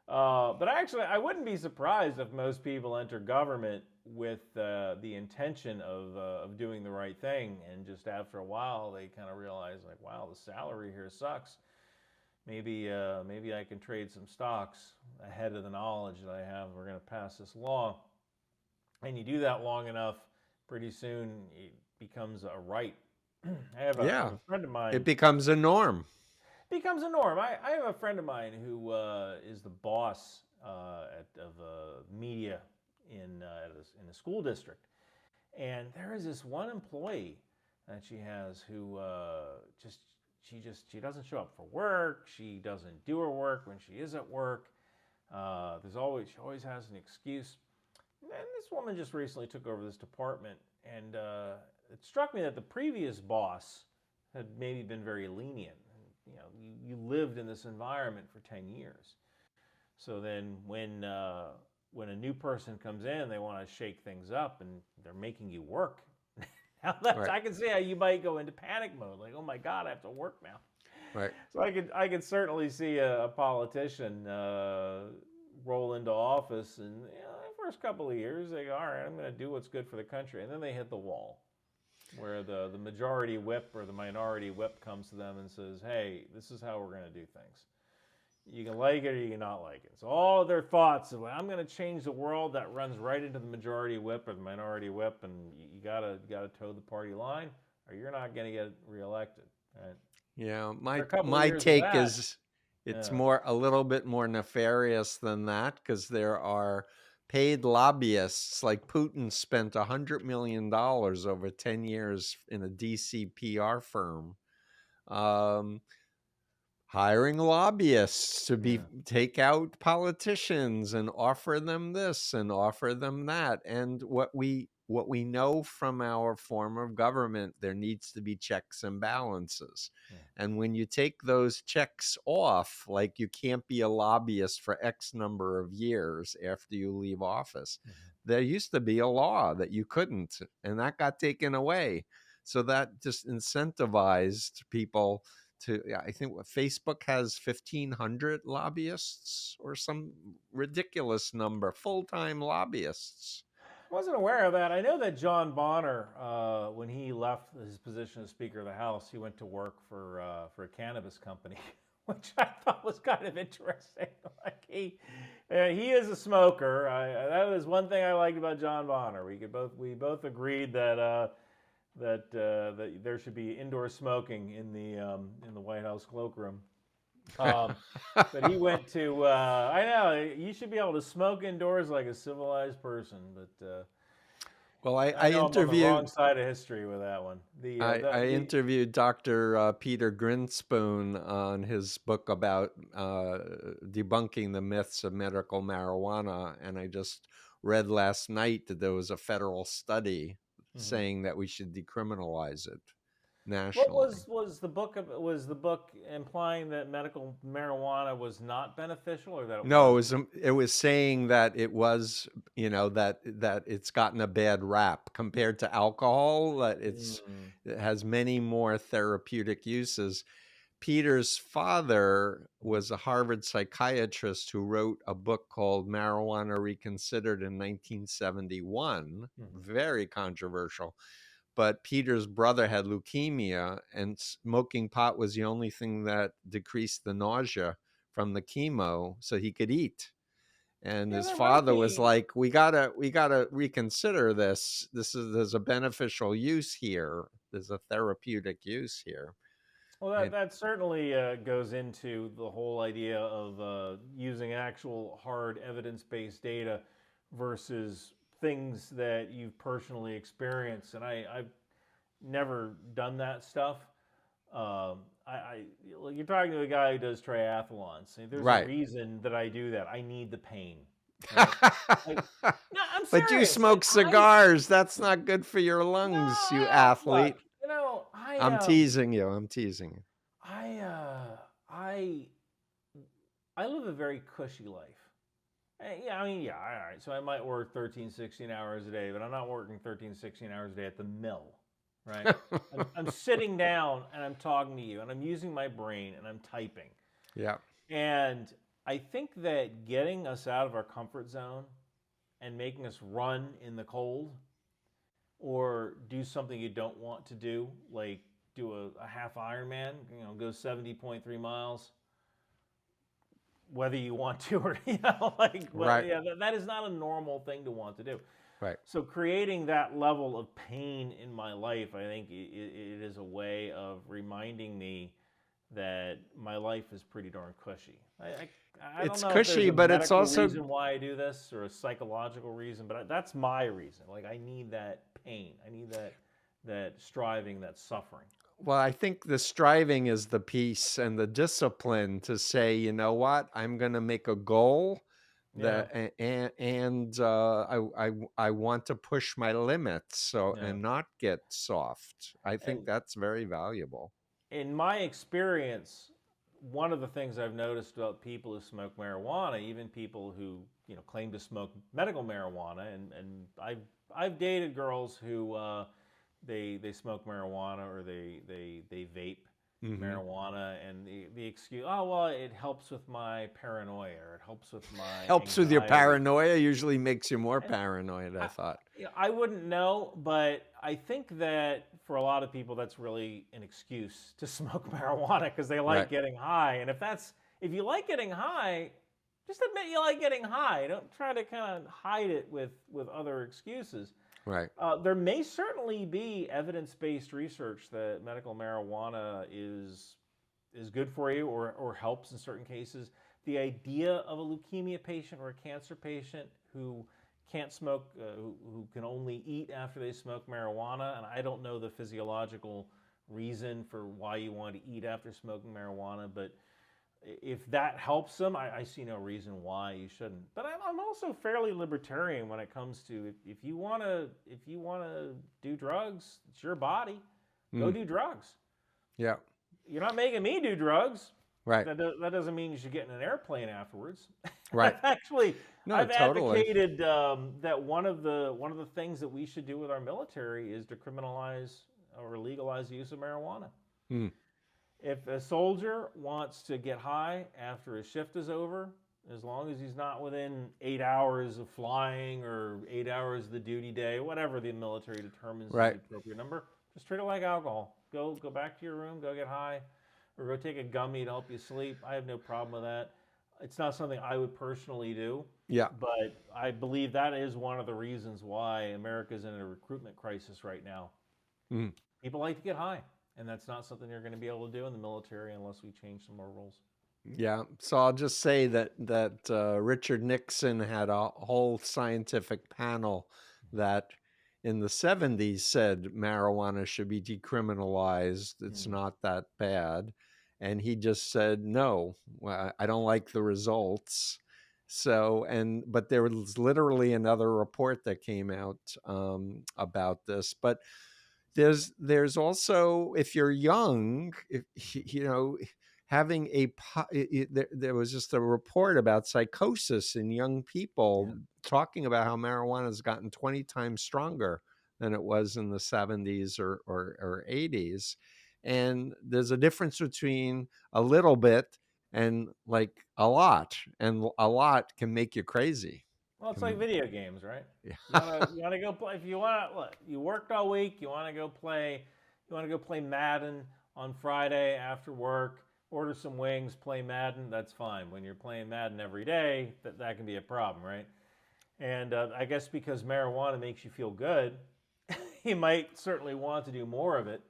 But actually, I wouldn't be surprised if most people enter government with the intention of doing the right thing, and just after a while, they kind of realize, like, wow, the salary here sucks. Maybe I can trade some stocks ahead of the knowledge that I have. We're going to pass this law, and you do that long enough, pretty soon it becomes a right. I have yeah, a friend of mine. it becomes a norm. Becomes a norm. I have a friend of mine who is the boss of media in a school district, and there is this one employee that she has who she doesn't show up for work. She doesn't do her work when she is at work. She always has an excuse. And this woman just recently took over this department, and it struck me that the previous boss had maybe been very lenient. You lived in this environment for 10 years. So then when a new person comes in, they want to shake things up, and they're making you work. Now Right. I can see how you might go into panic mode, like, oh my God, I have to work now. Right. So I could certainly see a politician roll into office, and the first couple of years they go, all right, I'm going to do what's good for the country, and then they hit the wall, where the majority whip or the minority whip comes to them and says, hey, this is how we're going to do things. You can like it or you can not like it. So all of their thoughts of, I'm going to change the world, that runs right into the majority whip or the minority whip, and you gotta toe the party line, or you're not going to get reelected. Right? Yeah, For a couple of my years of take that, is it's yeah. a little bit more nefarious than that, because there are paid lobbyists. Like Putin spent $100 million over 10 years in a DC PR firm, hiring lobbyists to Yeah. take out politicians and offer them this and offer them that. And what we know from our form of government, there needs to be checks and balances. Yeah. And when you take those checks off, like you can't be a lobbyist for X number of years after you leave office. There used to be a law that you couldn't, and that got taken away. So that just incentivized people to, I think what Facebook has 1,500 lobbyists or some ridiculous number, full-time lobbyists. I wasn't aware of that. I know that John Bonner, when he left his position as Speaker of the House, he went to work for a cannabis company, which I thought was kind of interesting. Like he is a smoker. That is one thing I liked about John Bonner. We both agreed that that there should be indoor smoking in the White House cloakroom. But he went to, I know, you should be able to smoke indoors like a civilized person, but Well, I know I'm on the wrong side of history with that one. I interviewed Dr. Peter Grinspoon on his book about debunking the myths of medical marijuana, and I just read last night that there was a federal study Mhm. saying that we should decriminalize it What nationally. was the book implying that medical marijuana was not beneficial, or that it No, was? it was saying that it was, that it's gotten a bad rap compared to alcohol, that Mm. it has many more therapeutic uses. Peter's father Mhm. was a Harvard psychiatrist who wrote a book called Marijuana Reconsidered in 1971, Mhm. very controversial. But Peter's brother had leukemia, and smoking pot was the only thing that decreased the nausea from the chemo so he could eat. And Yeah, his there might father was be. like, we gotta reconsider this. There's a beneficial use here. There's a therapeutic use here. Well, And that certainly goes into the whole idea of using actual hard evidence-based data versus things that you've personally experienced. And I've never done that stuff. Like, you're talking to a guy who does triathlons. There's a right. reason that I do that. I need the pain, right? Like, no, I'm But you serious. Like smoke cigars. That's not good for your no, lungs, you look, athlete. I I'm teasing you. I'm teasing you. I uh, I I live a very cushy life. Yeah, I mean, yeah, all right. So I might work 13, 16 hours a day, but I'm not working 13, 16 hours a day at the mill, right? I'm sitting down and I'm talking to you and I'm using my brain and I'm typing. Yeah. And I think that getting us out of our comfort zone and making us run in the cold or do something you don't want to do, like do a half Ironman, go 70.3 miles, whether you want to or like Right. yeah, that is not a normal thing to want to do. Right. So creating that level of pain in my life, I think it is a way of reminding me that my life is pretty darn cushy. I don't It's know if there's cushy, a but it's medical also, reason why I do this or a psychological reason, but that's my reason. Like, I need that pain. I need that striving, that suffering. well, I think the striving is the piece and the discipline to say, you know what, I'm going to make a goal Yeah, and I want to push my limits yeah. and not get soft. I think And that's very valuable. in my experience, one of the things I've noticed about people who smoke marijuana, even people who claim to smoke medical marijuana, and I've dated girls who they smoke marijuana or they vape Hmm. marijuana, and the excuse, oh well, it helps with my paranoia or it helps with my Helps with your anxiety. paranoia, usually makes you more And paranoid, I I, thought. I wouldn't know, but I think that for a lot of people, that's really an excuse to smoke marijuana because they like Right. getting high. And if you like getting high, just admit you like getting high. Don't try to kind of hide it with other excuses. Right. There may certainly be evidence-based research that medical marijuana is good for you or helps in certain cases. The idea of a leukemia patient or a cancer patient who can't smoke, who can only eat after they smoke marijuana, and I don't know the physiological reason for why you want to eat after smoking marijuana, but if that helps them, I see no reason why you shouldn't. But I'm also fairly libertarian when it comes to if you wanna do drugs, it's your body. Go Mm. do drugs. Yeah. You're not making me do drugs. Right. That doesn't mean you should get in an airplane afterwards. Right. No, I've totally. advocated that one of the things that we should do with our military is decriminalize or legalize the use of marijuana. Mm. If a soldier wants to get high after his shift is over, as long as he's not within 8 hours of flying or 8 hours of the duty day, whatever the military determines is the Right. appropriate number, just treat it like alcohol. Go back to your room, go get high, or go take a gummy to help you sleep. I have no problem with that. It's not something I would personally do, Yeah. but I believe that is one of the reasons why America's in a recruitment crisis right now. Mm. People like to get high, and that's not something you're going to be able to do in the military unless we change some more rules. Yeah. So I'll just say that Richard Nixon had a whole scientific panel that in the 70s said marijuana should be decriminalized. It's Mm. not that bad. And he just said, no, well, I don't like the results. So, but there was literally another report that came out about this. But there's also, if you're young, if, having there was just a report about psychosis in young Yeah. people, talking about how marijuana has gotten 20 times stronger than it was in the 70s or 80s. And there's a difference between a little bit and like a lot, and a lot can make you crazy. Well, it's like Can, video games, right? yeah. You wanna go play if you wanna look, you worked all week, you wanna go play Madden on Friday after work, order some wings, play Madden, that's fine. When you're playing Madden every day, that can be a problem, right? And I guess because marijuana makes you feel good, you might certainly want to do more of it.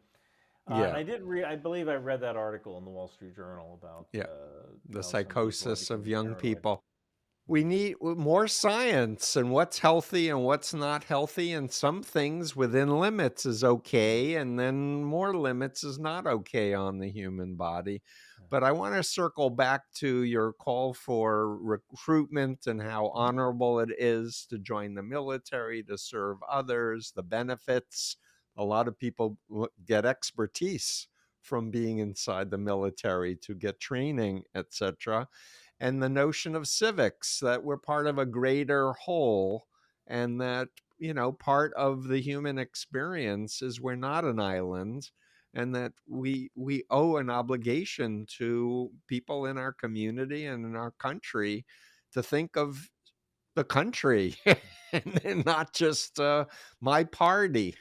And Yeah. I believe I read that article in the Wall Street Journal about Yeah. The how some people are psychosis of becoming young paranoid. people. We need more science and what's healthy and what's not healthy, and some things within limits is Mm. okay, and then more limits is not okay on the human body. But I want to circle back to your call for recruitment and how Mm. honorable it is to join the military, to serve others, the benefits. A lot of people get expertise from being inside the military to get training, etc. And the notion of civics, that we're part of a greater whole, and that, part of the human experience is we're not an island, and that we owe an obligation to people in our community and in our country to think of the country and not just my party.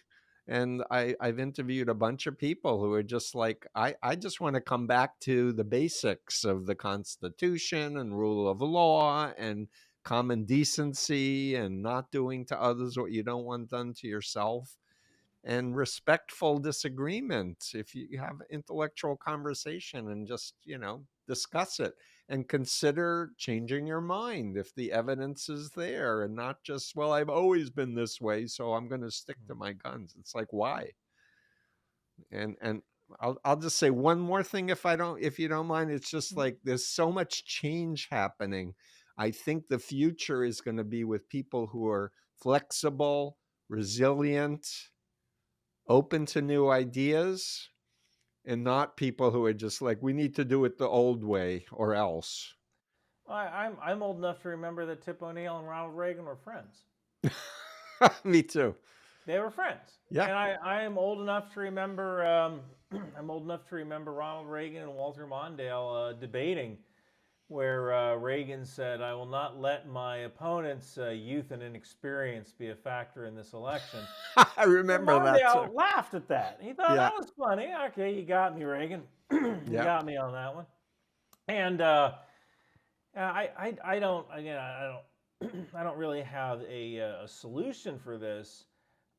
And I've interviewed a bunch of people who are just like, I just want to come back to the basics of the Constitution and rule of law and common decency and not doing to others what you don't want done to yourself, and respectful disagreement. If you have intellectual conversation and just, discuss it and consider changing your mind if the evidence is there, and not just, well, I've always been this way, so I'm going to stick to my guns. It's like, why? And I'll just say one more thing, if you don't mind. It's just Mm. like there's so much change happening. I think the future is going to be with people who are flexible, resilient, open to new ideas, and not people who are just like, we need to do it the old way or else. I'm old enough to remember that Tip O'Neill and Ronald Reagan were friends. Me too. They were friends, Yeah. and I am old enough to remember. I'm old enough to remember Ronald Reagan and Walter Mondale debating, where Reagan said, "I will not let my opponent's youth and inexperience be a factor in this election." I And remember that too. Mondale laughed at that. He thought Yeah. that was funny. Okay, you got me, Reagan. You Yeah. got me on that one. And I don't again I don't really have a solution for this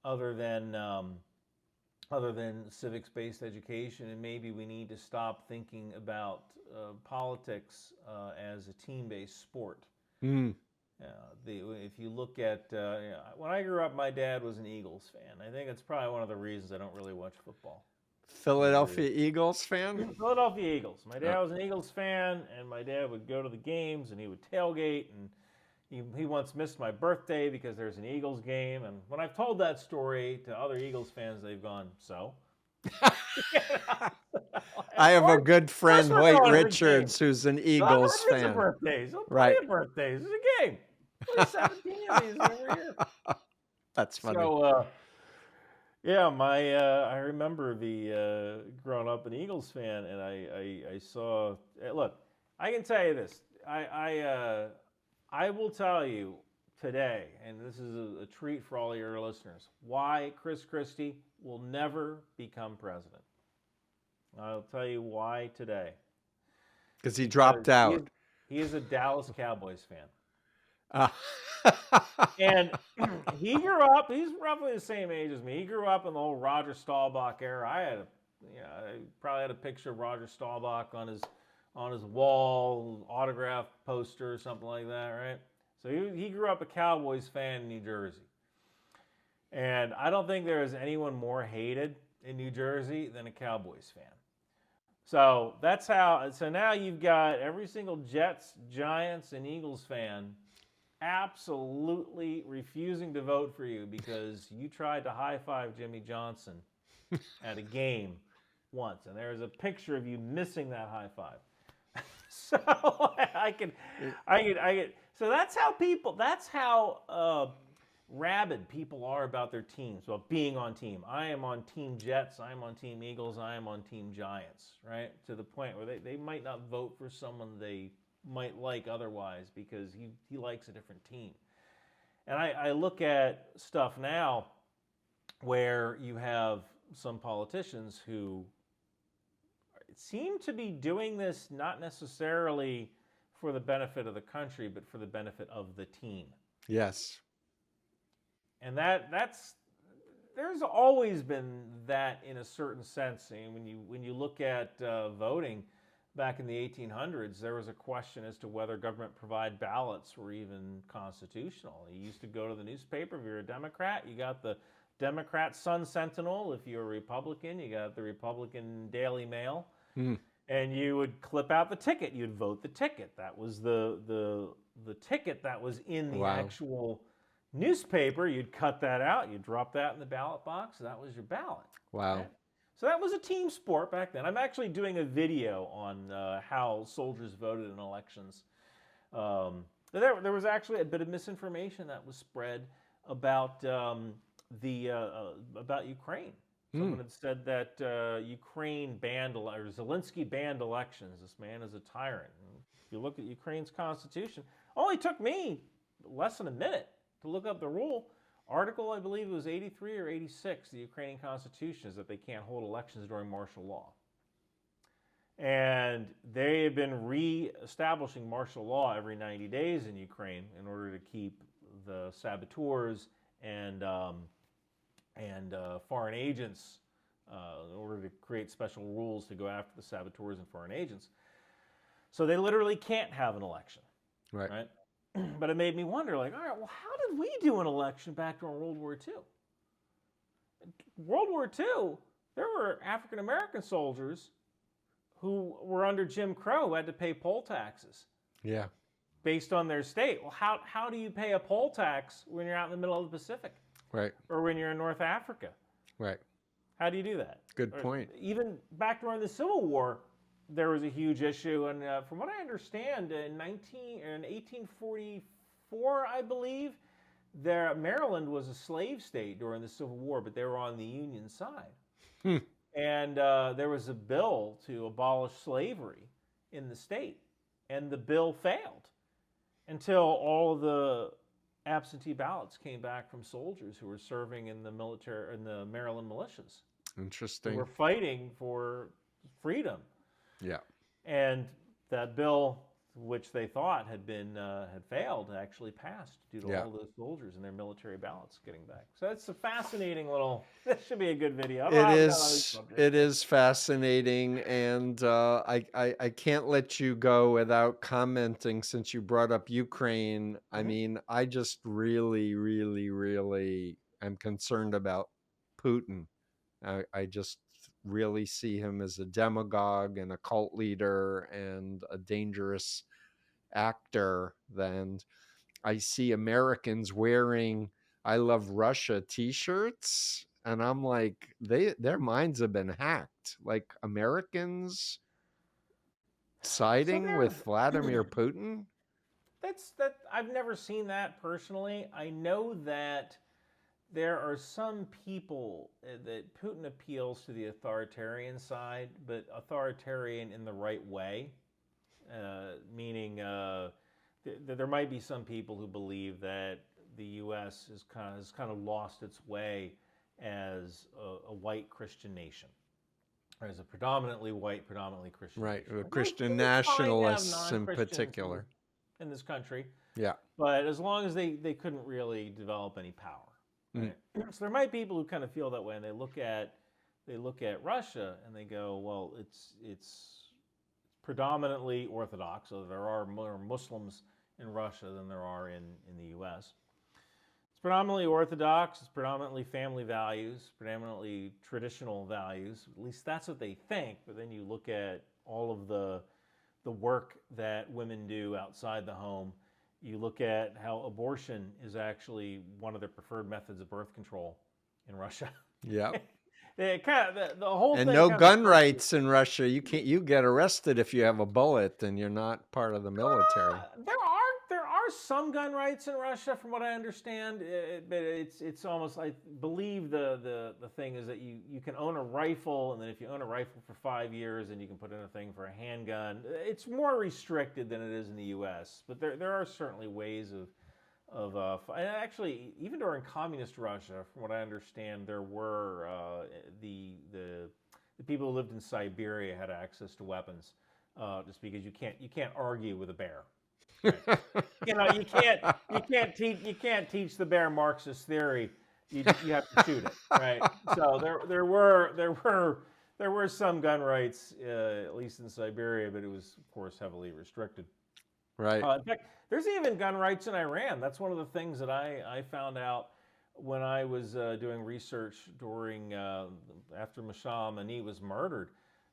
other than civics-based education, and maybe we need to stop thinking about politics as a team-based sport. Mm. If you look at when I grew up, my dad was an Eagles fan. I think that's probably one of the reasons I don't really watch football. Philadelphia Eagles fan. Philadelphia Eagles. My Oh. dad was an Eagles fan, and my dad would go to the games, and he would tailgate, and he once missed my birthday because there's an Eagles game. And when I've told that story to other Eagles fans, they've gone, "So?" I have a Of good course friend, we're Hoyt going to the game. Richards, who's an Well, Eagles hundreds of fan. birthdays. Right. Plenty of birthdays. It's a game. There's 17 of these every year. That's funny. So, yeah, I remember the growing up an Eagles fan, and I saw. Look, I can tell you this. I will tell you today, and this is a treat for all your listeners, why Chris Christie will never become president. I'll tell you why today. Because he Because dropped out. he is a Dallas Cowboys fan. Uh, And he grew up, he's roughly the same age as me. He grew up in the whole Roger Staubach era. I probably had a picture of Roger Staubach on his wall, autograph poster or something like that, right? So he grew up a Cowboys fan in New Jersey. And I don't think there is anyone more hated in New Jersey than a Cowboys fan. So that's how. So now you've got every single Jets, Giants, and Eagles fan absolutely refusing to vote for you because you tried to high five Jimmy Johnson at a game once, and there's a picture of you missing that high five. So I can. So that's how people. That's how rabid people are about their teams, about being on team. I am on Team Jets. I am on Team Eagles. I am on Team Giants. Right to the point where they might not vote for someone they might like otherwise because he likes a different team. And I look at stuff now where you have some politicians who seem to be doing this not necessarily for the benefit of the country, but for the benefit of the team. Yes. And that's there's always been that in a certain sense. And when you look at voting back in the 1800s, there was a question as to whether government provide ballots were even constitutional. You used to go to the newspaper. If you're a Democrat, you got the Democrat Sun Sentinel. If you're a Republican, you got the Republican Daily Mail. And you would clip out the ticket. You'd vote the ticket. That was the ticket that was in the actual newspaper. You'd cut that out. You'd drop that in the ballot box. That was your ballot. Wow. Right? So that was a team sport back then. I'm actually doing a video on how soldiers voted in elections. There was actually a bit of misinformation that was spread about about Ukraine. Someone had said that Ukraine banned, or Zelensky banned elections. This man is a tyrant. And if you look at Ukraine's constitution, only took me less than a minute to look up the rule. Article, I believe it was 83 or 86, the Ukrainian constitution, is that they can't hold elections during martial law. And they have been re-establishing martial law every 90 days in Ukraine in order to keep the saboteurs and foreign agents, in order to create special rules to go after the saboteurs and foreign agents. So they literally can't have an election. Right? But it made me wonder, like, all right, well, how did we do an election back during World War II? World War II, there were African American soldiers who were under Jim Crow who had to pay poll taxes. Yeah. Based on their state. Well, how do you pay a poll tax when you're out in the middle of the Pacific? Right. Or when you're in North Africa? Right. How do you do that? Good point. Even back during the Civil War, there was a huge issue, and from what I understand, in 1844, I believe, Maryland was a slave state during the Civil War, but they were on the Union side. And there was a bill to abolish slavery in the state, and the bill failed until all of the absentee ballots came back from soldiers who were serving in the military, in the Maryland militias. Interesting. Who were fighting for freedom. Yeah. And that bill, which they thought had failed, actually passed due to all those soldiers and their military ballots getting back. So it's a fascinating little. This should be a good video. It is fascinating, and I can't let you go without commenting since you brought up Ukraine. I mean, I just really, really, really am concerned about Putin. I just really see him as a demagogue and a cult leader and a dangerous actor. And I see Americans wearing "I love Russia" t-shirts, and I'm like, their minds have been hacked. Like, Americans siding with Vladimir Putin. That I've never seen that personally. I know that there are some people that Putin appeals to the authoritarian side, but authoritarian in the right way, meaning there might be some people who believe that the U.S. has kind of lost its way as a white Christian nation, or as a predominantly white, predominantly Christian nation. Right, Christian nationalists in particular in this country. Yeah, but as long as they couldn't really develop any power. Right? So there might be people who kind of feel that way, and they look at Russia and they go, well, it's predominantly Orthodox, so there are more Muslims in Russia than there are in the U.S. It's predominantly orthodox. It's predominantly family values, predominantly traditional values. At least that's what they think. But then you look at all of the work that women do outside the home. You look at how abortion is actually one of their preferred methods of birth control in Russia. Yep. The whole And thing no kind of gun starts with rights in Russia. You get arrested if you have a bullet and you're not part of the military. there are some gun rights in Russia, from what I understand, but it's almost, I believe the thing is that you can own a rifle, and then if you own a rifle for 5 years, then you can put in a thing for a handgun. It's more restricted than it is in the U.S., but there are certainly ways and actually, even during communist Russia, from what I understand, there were the people who lived in Siberia had access to weapons, just because you can't argue with a bear. Right. You can't teach the bear Marxist theory. You have to shoot it, right? So there were some gun rights, at least in Siberia, but it was, of course, heavily restricted. Right. In fact, there's even gun rights in Iran. That's one of the things that I found out when I was doing research during after Mashal Amini was murdered.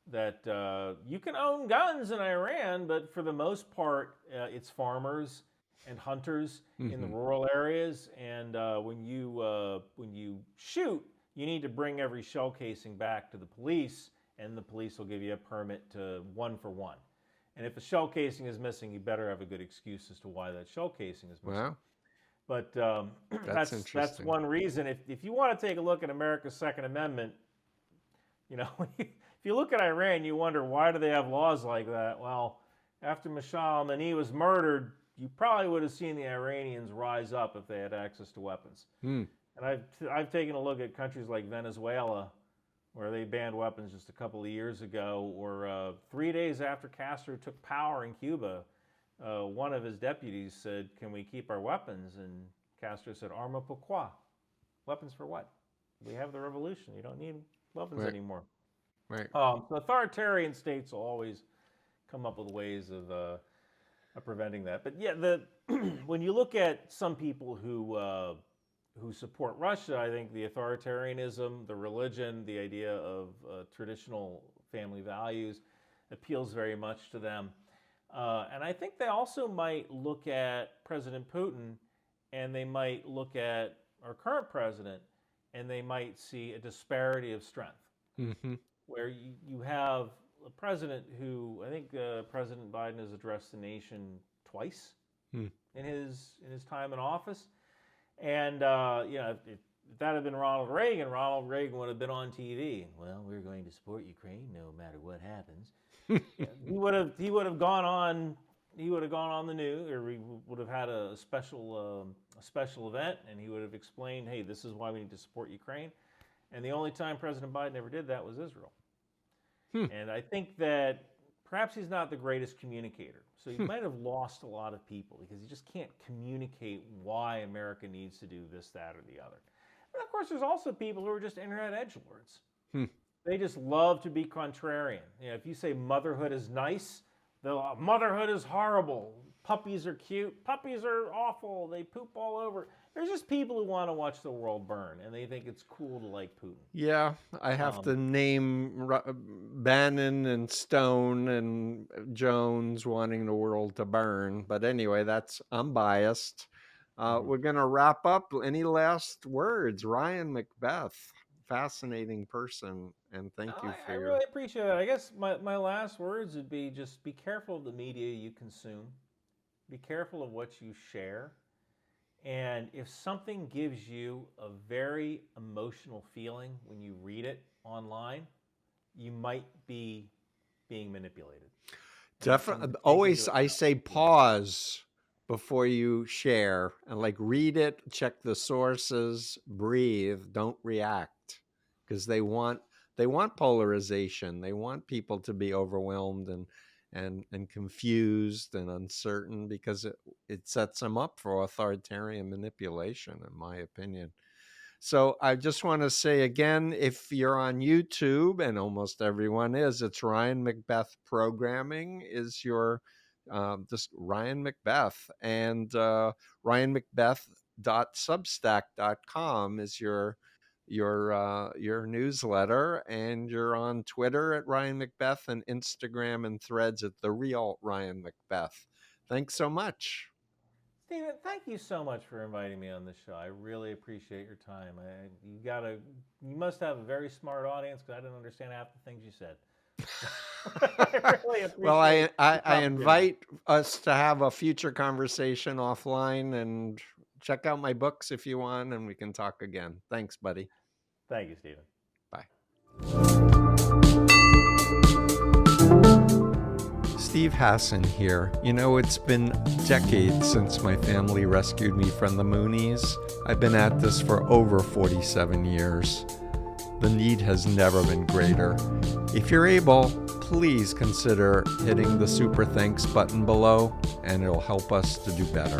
That you can own guns in Iran, but for the most part, it's farmers and hunters in the rural areas. And when you shoot, you need to bring every shell casing back to the police, and the police will give you a permit to 1 for 1. And if a shell casing is missing, you better have a good excuse as to why that shell casing is missing. Wow. But That's that's interesting. one reason. If you want to take a look at America's Second Amendment, you know, if you look at Iran, you wonder, why do they have laws like that? Well, after Mashal Amini was murdered, you probably would have seen the Iranians rise up if they had access to weapons. And I've taken a look at countries like Venezuela, where they banned weapons just a couple of years ago, or 3 days after Castro took power in Cuba, one of his deputies said, "Can we keep our weapons?" And Castro said, "Arma pourquoi?" Weapons for what? We have the revolution. You don't need weapons Right. anymore. Right. So authoritarian states will always come up with ways of preventing that. But yeah, when you look at some people who support Russia, I think the authoritarianism, the religion, the idea of traditional family values appeals very much to them. And I think they also might look at President Putin, and they might look at our current president, and they might see a disparity of strength, where you have a president who, I think President Biden has addressed the nation twice in his time in office. And if that had been Ronald Reagan would have been on TV. Well, we're going to support Ukraine no matter what happens. He would have gone on the news, or he would have had a special event, and he would have explained, hey, this is why we need to support Ukraine. And the only time President Biden ever did that was Israel. And I think that perhaps he's not the greatest communicator. So he might have lost a lot of people because he just can't communicate why America needs to do this, that, or the other. And of course, there's also people who are just internet edgelords. They just love to be contrarian. You know, if you say motherhood is nice, they'll, motherhood is horrible. Puppies are cute. Puppies are awful. They poop all over. There's just people who want to watch the world burn, and they think it's cool to like Putin. Yeah, I have to name Bannon and Stone and Jones wanting the world to burn. But anyway, I'm biased. We're going to wrap up. Any last words? Ryan McBeth, fascinating person, and thank you for I your... really appreciate it. I guess my last words would be, just be careful of the media you consume. Be careful of what you share. And if something gives you a very emotional feeling when you read it online, you might be being manipulated. Definitely. Always, I say pause before you share and read it, check the sources, breathe, don't react, because they want polarization. They want people to be overwhelmed and confused and uncertain, because it sets them up for authoritarian manipulation, in my opinion. So I just want to say again, if you're on YouTube, and almost everyone is, it's Ryan McBeth Programming is your just Ryan McBeth, and Ryan McBeth ryan.substack.com is your newsletter, and you're on Twitter at Ryan McBeth and Instagram and Threads at the real Ryan McBeth. Thanks so much. Stephen, thank you so much for inviting me on the show. I really appreciate your time. You must have a very smart audience because I didn't understand half the things you said. I really appreciate Well, I the invite us to have a future conversation offline, and check out my books if you want, and we can talk again. Thanks, buddy. Thank you, Stephen. Bye. Steve Hassan here. You know, it's been decades since my family rescued me from the Moonies. I've been at this for over 47 years. The need has never been greater. If you're able, please consider hitting the super thanks button below, and it'll help us to do better.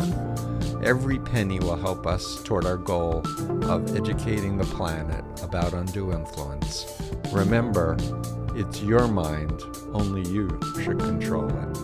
Every penny will help us toward our goal of educating the planet about undue influence. Remember, it's your mind, only you should control it.